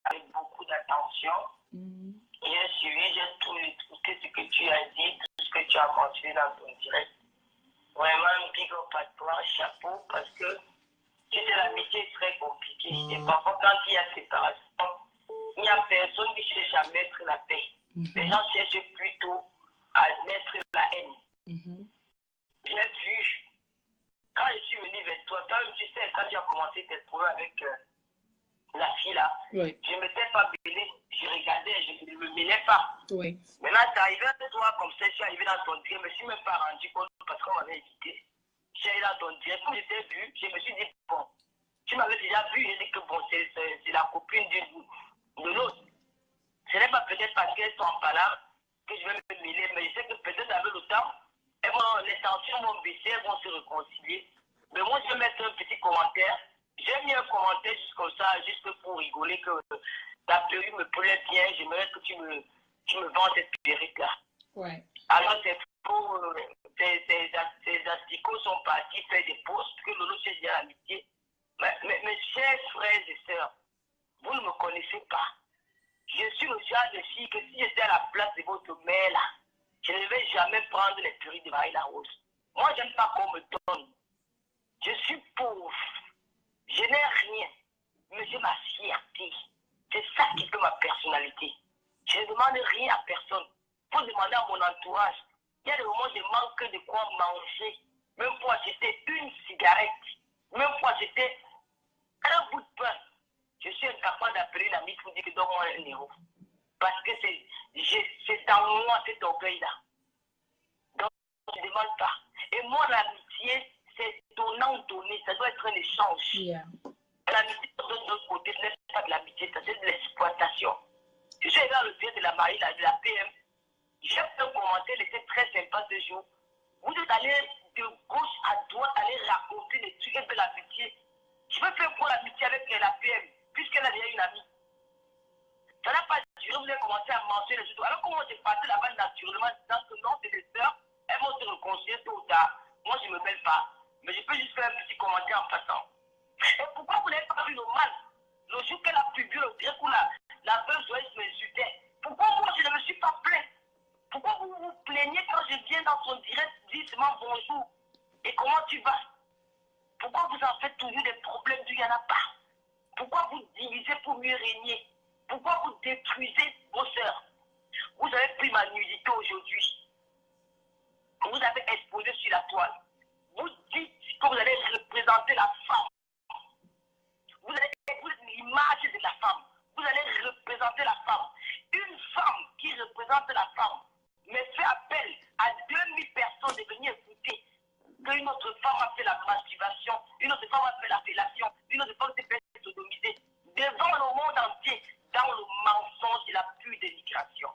S2: avec beaucoup d'attention. J'ai suivi, j'ai tout écouté ce que tu as dit, tout ce que tu as mentionné dans ton direct. Vraiment, un big up à toi, chapeau, parce que c'est de l'amitié très compliquée. Et parfois, quand il y a séparation, il n'y a personne qui cherche à mettre la paix. Les gens cherchent plutôt à mettre la haine. J'ai vu, quand je suis venu vers toi, toi-même, tu sais, quand tu as commencé tes problèmes avec la fille là,
S1: oui.
S2: Je ne m'étais pas mêlé, je regardais, je ne me mêlais pas.
S1: Oui.
S2: Maintenant, tu es arrivé à toi comme ça, je suis arrivé dans ton direct, je ne me suis même pas rendu compte parce qu'on m'avait évité. Je suis arrivé dans ton direct, quand je t'ai vu, je me suis dit, bon, tu m'avais déjà vu, j'ai dit que bon, c'est la copine de l'autre. Ce n'est pas peut-être parce qu'elles sont en parlant que je vais me mêler, mais je sais que peut-être avec le temps, les tensions vont baisser, elles vont se réconcilier. Mais moi, je vais mettre un petit commentaire. J'ai mis un commentaire juste comme ça, juste pour rigoler, que ta perruque me plaît bien. J'aimerais que tu me vends cette perruque-là.
S1: Ouais.
S2: Alors, c'est pour. Ces asticots sont partis faire des postes, que Lolo cherche bien l'amitié. Mes chers frères et sœurs, vous ne me connaissez pas. Je suis le genre de fille que si j'étais à la place de votre mère là, je ne vais jamais prendre les perruques de Marie Larose. Moi, j'aime pas qu'on me donne. Je suis pauvre. Je n'ai rien. Mais j'ai ma fierté. C'est ça qui fait ma personnalité. Je ne demande rien à personne. Il faut demander à mon entourage. Il y a des moments où je manque de quoi manger. Même pour acheter une cigarette. Même pour acheter un bout de pain. Je suis incapable d'appeler l'ami pour dire que donne-moi un euro. Parce que c'est dans moi cet orgueil-là. Donc, je ne demande pas. Et moi, l'amitié, c'est donnant-donner. Ça doit être un échange. Yeah. L'amitié, de l'autre côté, ce n'est pas de l'amitié, c'est de l'exploitation. Je suis dans le pied de la Marie, de la PM. J'ai fait un commentaire, il était très sympa ce jour. Vous êtes allé de gauche à droite, aller raconter des trucs de l'amitié. Je veux faire pour l'amitié avec la PM, puisqu'elle a déjà une amie. Ça n'a pas duré, vous avez commencé à mentionner les autres. Alors comment j'ai passé là-bas naturellement, disant que non, c'est des sœurs, elles vont se réconcilier tôt ou tard. Moi, je ne me mêle pas. Mais je peux juste faire un petit commentaire en passant. Et pourquoi vous n'avez pas vu le mal? Le jour qu'elle a publié le direct où la veuve Joyce m'insultait. Pourquoi moi, je ne me suis pas plaint? Pourquoi vous vous plaignez quand je viens dans son direct, dis seulement bonjour et comment tu vas? Pourquoi vous en faites toujours des problèmes d'où il n'y en a pas? Pourquoi vous divisez pour mieux régner? Pourquoi vous détruisez vos sœurs? Vous avez pris ma nudité aujourd'hui. Vous avez exposé sur la toile. Vous dites que vous allez représenter la femme. Vous allez être l'image de la femme. Vous allez représenter la femme. Une femme qui représente la femme mais fait appel à 2000 personnes de venir écouter qu'une autre femme a fait la masturbation, une autre femme a fait la fellation, une autre femme s'est fait sodomiser devant le monde entier dans le mensonge et la pure dénigration.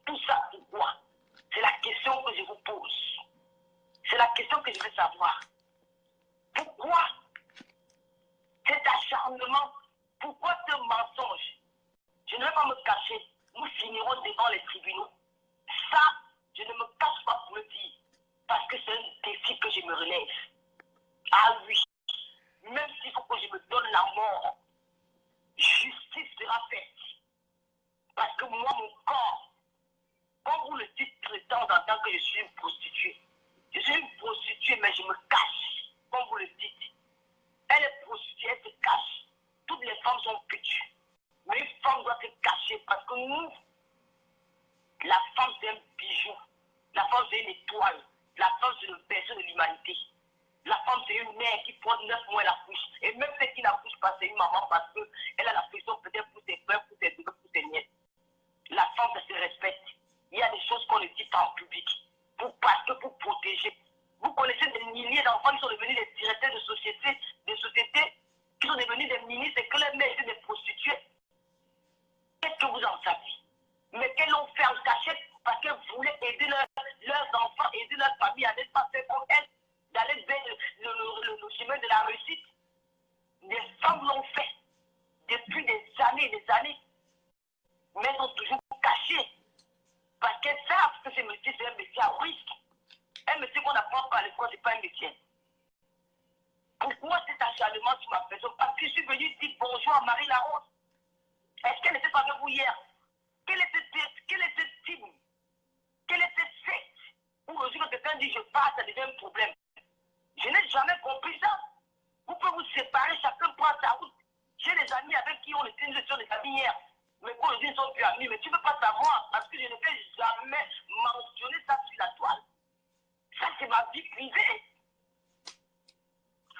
S2: Tout ça pourquoi? C'est la question que je vous pose. C'est la question que je veux savoir. Pourquoi cet acharnement? Pourquoi ce mensonge? Je ne vais pas me cacher. Nous finirons devant les tribunaux. Ça, je ne me cache pas pour le dire. Parce que c'est un défi que je me relève. Ah oui. Même s'il faut que je me donne la mort, justice sera faite. Parce que moi, mon corps, comme vous le dites de temps en temps que je suis une prostituée. Je suis une prostituée, mais je me cache. Comme vous le dites. Elle est prostituée, elle se cache. Toutes les femmes sont pétues. Mais une femme doit se cacher parce que nous, la femme c'est un bijou. La femme c'est une étoile. La femme c'est le berceau de l'humanité. La femme c'est une mère qui porte 9 mois la couche. Et même celle qui n'accouche pas, c'est une maman parce qu'elle a la pression peut-être pour ses frères, pour ses neveux, pour ses nièces. La femme ça se respecte. Il y a des choses qu'on ne dit pas en public. Parce que pour protéger. Vous connaissez des milliers d'enfants qui sont devenus des directeurs de sociétés qui sont devenus des ministres et que les mères étaient des prostituées. Qu'est-ce que vous en savez? Mais qu'elles l'ont fait en cachette parce qu'elles voulaient aider leurs enfants, aider leur famille à n'être pas fait comme elles, d'aller vers le chemin de la réussite. Des femmes l'ont fait depuis des années, mais elles sont toujours cachées. Parce qu'elles savent que ce métier, c'est un métier à risque. Un métier qu'on n'apprend pas à l'école, ce n'est pas un métier. Pourquoi cet acharnement sur ma personne? Parce que je suis venu dire bonjour à Marie Larose. Est-ce qu'elle n'était pas avec vous hier? Quel était ce type? Quel était ce secte? Aujourd'hui, quand quelqu'un dit je pars, ça devient un problème. Je n'ai jamais compris ça. Vous pouvez vous séparer, chacun prend sa route. J'ai des amis avec qui on était une gestion des amis hier. Mais aujourd'hui, ils ne sont plus amis. Mais tu ne peux pas savoir parce que je ne vais jamais mentionner ça sur la toile. Ça, c'est ma vie privée.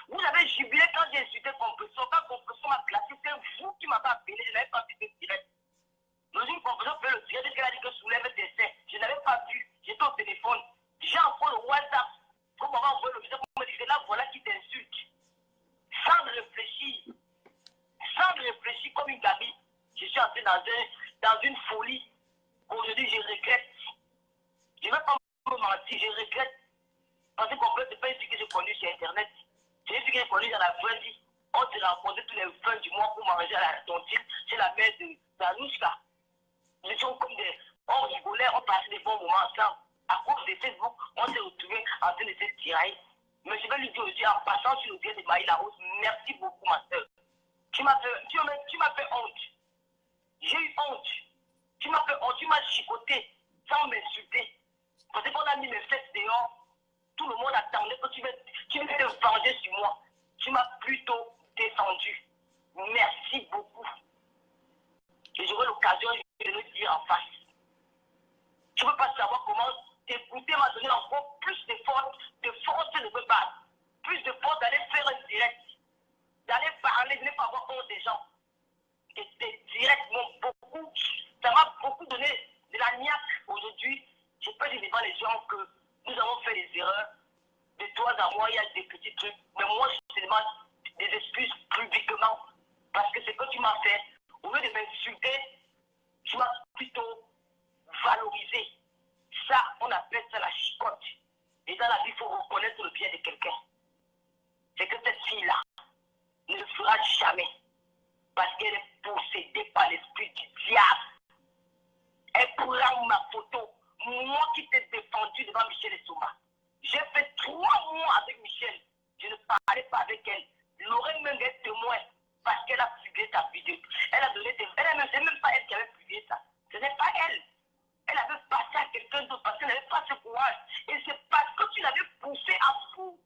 S2: Vous avez jubilé quand j'ai insulté Compression. Quand Compression m'a classé, c'est vous qui m'avez appelé. Je n'avais pas vu ce direct. Le jour où Compression fait le direct, qu'elle a dit que soulève tes seins. Je n'avais pas vu. J'étais au téléphone. J'ai envoyé le WhatsApp. Comme on m'a envoyé le message, pour me dire là, voilà qui t'insulte. Sans réfléchir. Sans réfléchir comme une gamine. Je suis entré dans une folie. Aujourd'hui, je regrette. Je ne vais pas me mentir, je regrette. Parce que Compression, ce n'est pas une fille que j'ai connue sur Internet. C'est une fille que j'ai connue dans la vraie vie. On se rencontrait tous les fins du mois pour manger à la tontine chez la mère de Danouchka. Nous étions comme des... On rigolait, on passait des bons moments ensemble. À cause de Facebook, on s'est retrouvés en train de se tirailler. Mais je vais lui dire aujourd'hui, en passant sur le bien de Maïla Rose, merci beaucoup, ma soeur. Tu m'as fait honte. J'ai eu honte. Tu m'as fait honte, tu m'as chicoté sans m'insulter. Parce qu'on a mis mes fesses dehors. Tout le monde attendait que tu veux te venger sur moi. Tu m'as plutôt défendu. Merci beaucoup. Et j'aurai l'occasion de le dire en face. Tu ne peux pas savoir comment t'écouter m'a donné encore plus de force de me battre. Plus de force d'aller faire un direct. D'aller parler, de ne pas avoir honte des gens. Et tes directs m'ont beaucoup, ça m'a beaucoup donné de la niaque aujourd'hui. Je peux dire devant les gens que nous avons fait des erreurs. De toi à moi, il y a des petits trucs. Mais moi, je demande des excuses publiquement. Parce que ce que tu m'as fait, au lieu de m'insulter, tu m'as plutôt valorisé. Ça, on appelle ça la chicotte. Et dans la vie, il faut reconnaître le bien de quelqu'un. C'est que cette fille-là ne le fera jamais. Parce qu'elle est possédée par l'esprit du diable. Elle prend ma photo. Moi qui t'ai défendu devant Michel et Souma. J'ai fait 3 mois avec Michel. Je ne parlais pas avec elle. L'aurait même été témoin parce qu'elle a publié ta vidéo. Elle a donné des... C'est même pas elle qui avait publié ça. Ce n'est pas elle. Elle avait passé à quelqu'un d'autre parce qu'elle n'avait pas ce courage. Et c'est parce que tu l'avais poussé à fou.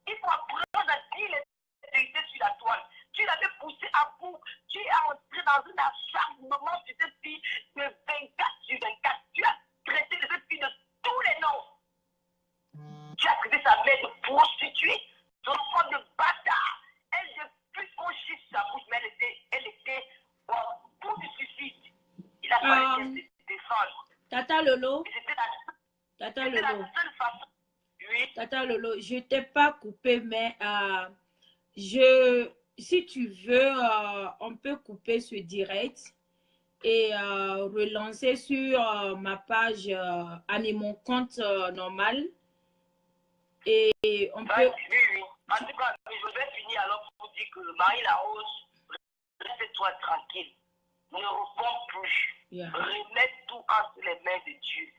S2: Il faut apprendre à dire les vérités sur la toile. Tu l'avais poussé à bout. Tu es entré dans un acharnement sur cette fille de 24 sur 24. Tu as traité de cette fille de tous les noms. Tu as traité sa mère de prostituée, son enfant de bâtard. Elle, depuis qu'on chiffre sa bouche, mais elle était au bout du suicide. Il a fallu qu'elle se défendre.
S1: Tata Lolo.
S2: Tata Lolo. La seule façon. Oui.
S1: Tata Lolo, je ne t'ai pas coupé, mais si tu veux, on peut couper ce direct et relancer sur ma page, mon compte normal. Et on peut...
S2: Oui. En tout cas, je vais finir alors pour dire que Marie Larose, reste-toi tranquille. Ne réponds plus.
S1: Yeah.
S2: Remets tout entre les mains de Dieu.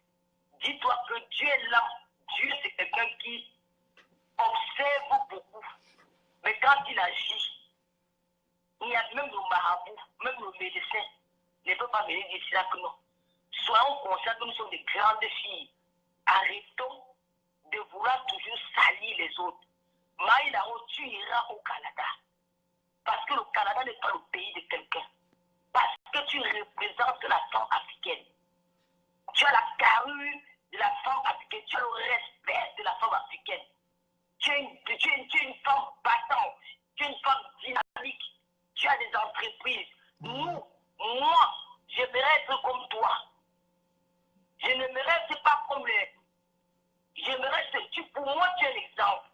S2: Dis-toi que Dieu est là. Dieu, c'est quelqu'un qui observe beaucoup. Mais quand il agit, il y a même le marabout, même le médecin ne peut pas venir dire cela que non. Soyons conscients que nous sommes des grandes filles. Arrêtons de vouloir toujours salir les autres. Maï Larose, tu iras au Canada. Parce que le Canada n'est pas le pays de quelqu'un. Parce que tu représentes la femme africaine. Tu as la carrure de la femme africaine. Tu as le respect de la femme africaine. Tu es une femme battante. Tu es une femme dynamique. Tu as des entreprises. Moi, j'aimerais être comme toi. Je n'aimerais pas comme les... Pour moi, tu es l'exemple.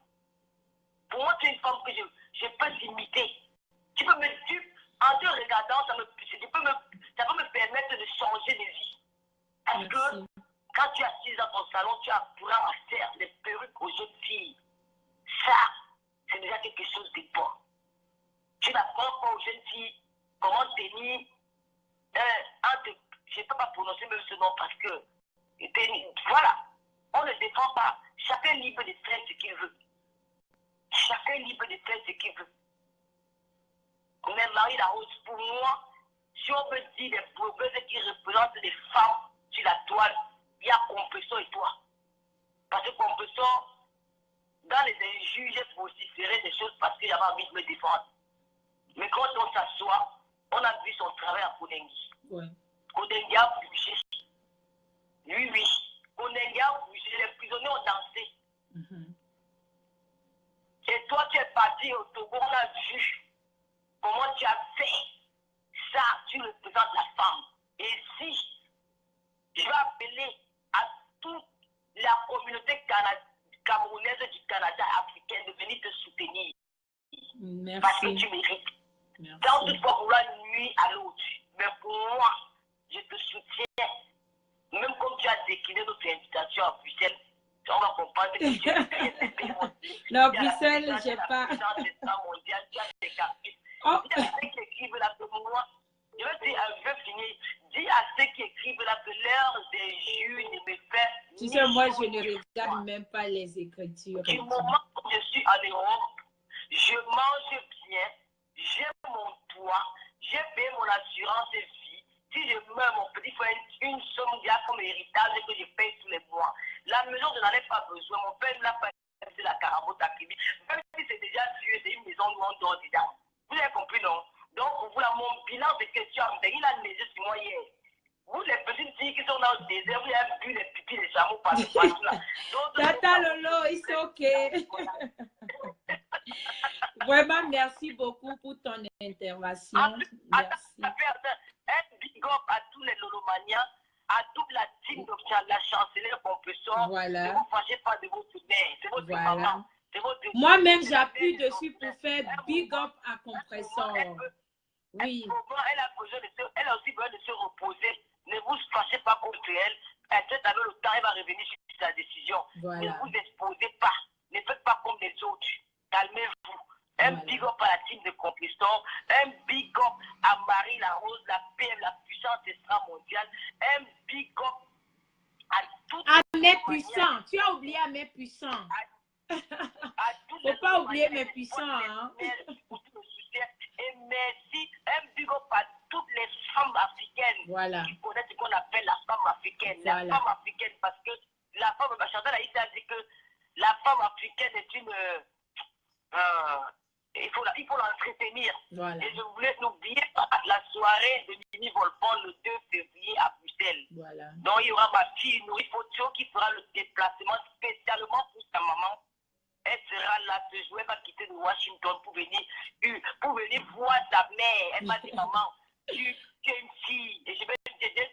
S2: Pour moi, tu es une femme que je peux imiter. Tu peux en te regardant, ça peut me permettre de changer de vie. Parce que quand tu es assise dans ton salon, tu apprends à faire des perruques aux jeunes filles. Ça, c'est déjà quelque chose de bon. Tu n'apprends pas aux jeunes filles comment tenir je ne peux pas prononcer même ce nom parce que, voilà, on ne défend pas. Chacun est libre de faire ce qu'il veut. Chacun est libre de faire ce qu'il veut. Mais Marie-Larose, pour moi, si on veut dire des progrès qui représentent les femmes sur la toile, il y a Compression et toi. Parce que Compression, dans les injures, j'ai vociféré des choses parce que j'avais envie de me défendre. Mais quand on s'assoit, on a vu son travail à Konengi.
S1: Ouais.
S2: Konengi a bougé. Oui. Konengi a bougé. Les prisonniers ont dansé. Et toi, tu es parti au Togo, on a vu comment tu as fait. Ça, tu représentes la femme. Et si je vais appeler à toute la communauté camerounaise du Canada africaine de venir te soutenir.
S1: Merci.
S2: Parce que tu mérites.
S1: Merci.
S2: Sans toutefois vouloir nuire à l'autre. Mais pour moi, je te soutiens. Même comme tu as décliné notre invitation à Bruxelles, on va comprendre que tu es
S1: non, Bruxelles, j'ai pas.
S2: Oh. Dis à ceux qui écrivent là que moi, je veux dire, je vais finir. Dis à ceux qui écrivent là que leurs injures ne me fait.
S1: Tu sais, moi, je ne regarde même pas les écritures.
S2: Du moment où je suis en Europe, je mange bien, j'ai mon toit, j'ai payé mon assurance vie. Si je meurs, mon petit frère, une somme bien comme héritage que je paye tous les mois. La maison, je n'en ai pas besoin. Mon père ne l'a pas fait la carabote à Kibi. Même si c'est déjà vieux, c'est une maison où on dort dedans. Vous avez compris, non? Donc, voilà, mon bilan de questions, il a neigé sur moi hier. Vous, les petites filles qui sont dans le désert, vous avez vu les pipis, les chameaux partout là.
S1: Tata Lolo, c'est ok. Vraiment, merci beaucoup pour ton intervention. Merci.
S2: Un big up à tous les Lolomaniens, à toute la team de la chancelière Compression.
S1: Voilà.
S2: Ne vous fâchez pas de votre mère, c'est votre maman.
S1: Moi-même, j'appuie dessus pour faire big up à Compressor. Oui.
S2: Elle a aussi besoin de se reposer. Ne vous fâchez pas contre elle. Peut-être avec le temps, elle va revenir sur sa décision.
S1: Voilà.
S2: Ne vous exposez pas. Ne faites pas comme les autres. Calmez-vous. Un big up à la team de Compressor. Un big up à Marie-Larose, la PM, la puissance extra-mondiale. Un big up à toutes
S1: les mes puissants. Tu as oublié à mes puissants. Faut pas oublier mes puissants. Hein?
S2: Et merci, un big up à toutes les femmes africaines qui connaissent ce qu'on appelle la femme africaine. La femme africaine, parce que la femme, Chantal Aïssa a dit que la femme africaine est une... il faut l'entretenir. Et je voulais n'oublier pas la soirée de Mimi Volpon le 2 février à Bruxelles. Donc il y aura ma fille Nourri Photo qui fera le déplacement spécialement pour sa maman. Elle sera là, ce jour, elle va quitter de Washington pour venir voir sa mère. Elle m'a dit, maman, tu es une fille et je vais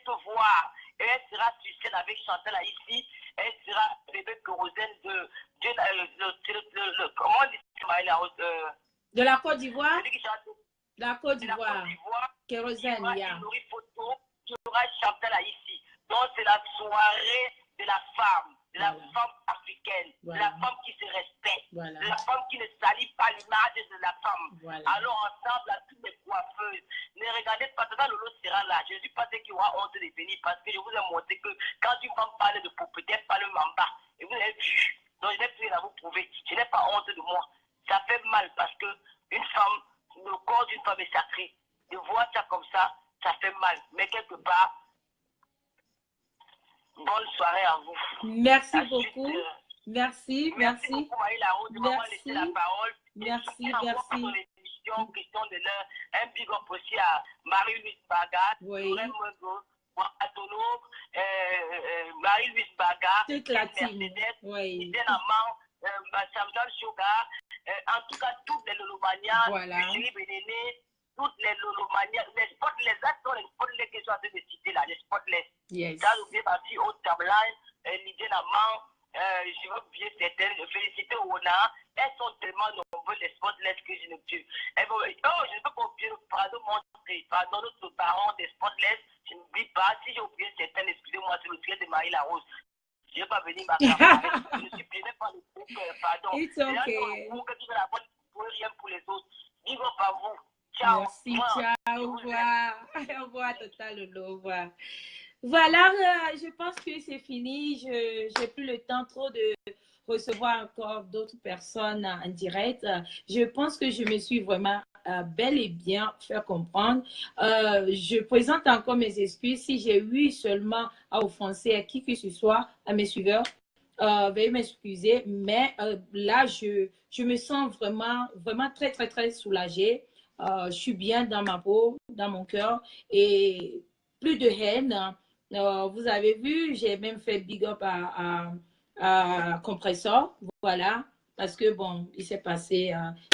S2: te voir. Et elle sera sur scène avec Chantal ici. Elle sera bébé Kérosène comment on dit ça,
S1: de la Côte d'Ivoire. La Côte d'Ivoire. Kérosène,
S2: il y aura Chantal ici. Donc, c'est la soirée de la femme. De la femme africaine, de la femme qui se respecte, de la femme qui ne salit pas l'image de la femme. Alors ensemble, à toutes les coiffeuses, ne regardez pas, Tata Lolo sera là. Je ne suis pas celle qui aura honte de venir parce que je vous ai montré que quand une femme parle de propriété, elle parle mamba. Et vous avez vu. Donc je n'ai plus rien à vous prouver. Je n'ai pas honte de moi. Ça fait mal parce que une femme, le corps d'une femme est sacré. De voir ça comme ça fait mal. Mais quelque part, bonne soirée à vous.
S1: Merci beaucoup. Merci.
S2: Merci beaucoup, Marie-Larose, de m'avoir laissé la parole.
S1: Merci.
S2: Question de l'heure. Un big up aussi à Marie-Louise Baga, Marie-Louise Baga,
S1: toute la team.
S2: Samson Sugar, en tout cas, toutes les Lolomanias, toutes les Lolomanias, les spotless, sont les spotless qui sont en train de citer là, les spotless. Ça, j'oublie ma fille Haute Tablagne, Lydia Naman, je veux oublier certaines, féliciter Ona. Elles sont tellement nombreuses, les spotless, que je ne peux. Je ne peux pas oublier, pardon, notre parent des spotless, je n'oublie pas. Si j'ai oublié certaines, excusez-moi, c'est le truc de Marie-Larose. Je ne vais pas venir m'accaparer. Je ne suis pas le groupe, pardon.
S1: It's okay.
S2: Pour rien pour les autres. Dis-moi pas vous. Ciao.
S1: Merci, ciao. Au revoir. Au revoir, Tata Lolo. Au revoir. Voilà, je pense que c'est fini. Je n'ai plus le temps trop de recevoir encore d'autres personnes en direct. Je pense que je me suis vraiment bel et bien fait comprendre. Je présente encore mes excuses si j'ai eu seulement à offenser à qui que ce soit, à mes suiveurs. Veuillez m'excuser, mais là, je me sens vraiment, vraiment très, très, très soulagée. Je suis bien dans ma peau, dans mon cœur et plus de haine. Vous avez vu, j'ai même fait big up à Compressor, voilà, parce que bon, il s'est passé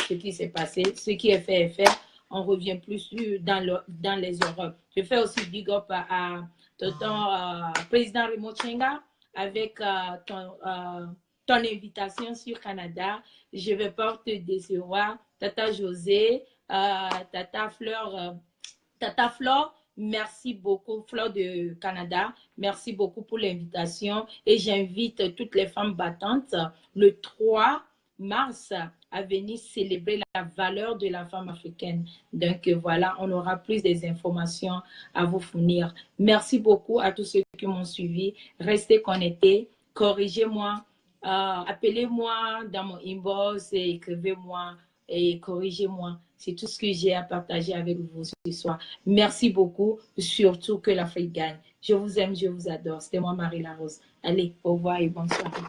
S1: ce qui s'est passé, ce qui est fait est fait. On revient plus dans les Europes. Je fais aussi big up à ton président Raymond Chenga avec ton invitation sur Canada. Je ne vais pas te décevoir. Tata José, Tata Flore, merci beaucoup, Flore de Canada. Merci beaucoup pour l'invitation. Et j'invite toutes les femmes battantes le 3 mars à venir célébrer la valeur de la femme africaine. Donc voilà, on aura plus des informations à vous fournir. Merci beaucoup à tous ceux qui m'ont suivi. Restez connectés, corrigez-moi, appelez-moi dans mon inbox et écrivez-moi et corrigez-moi. C'est tout ce que j'ai à partager avec vous ce soir. Merci beaucoup, surtout que l'Afrique gagne. Je vous aime, je vous adore. C'était moi, Marie Larose. Allez, au revoir et bonne soirée.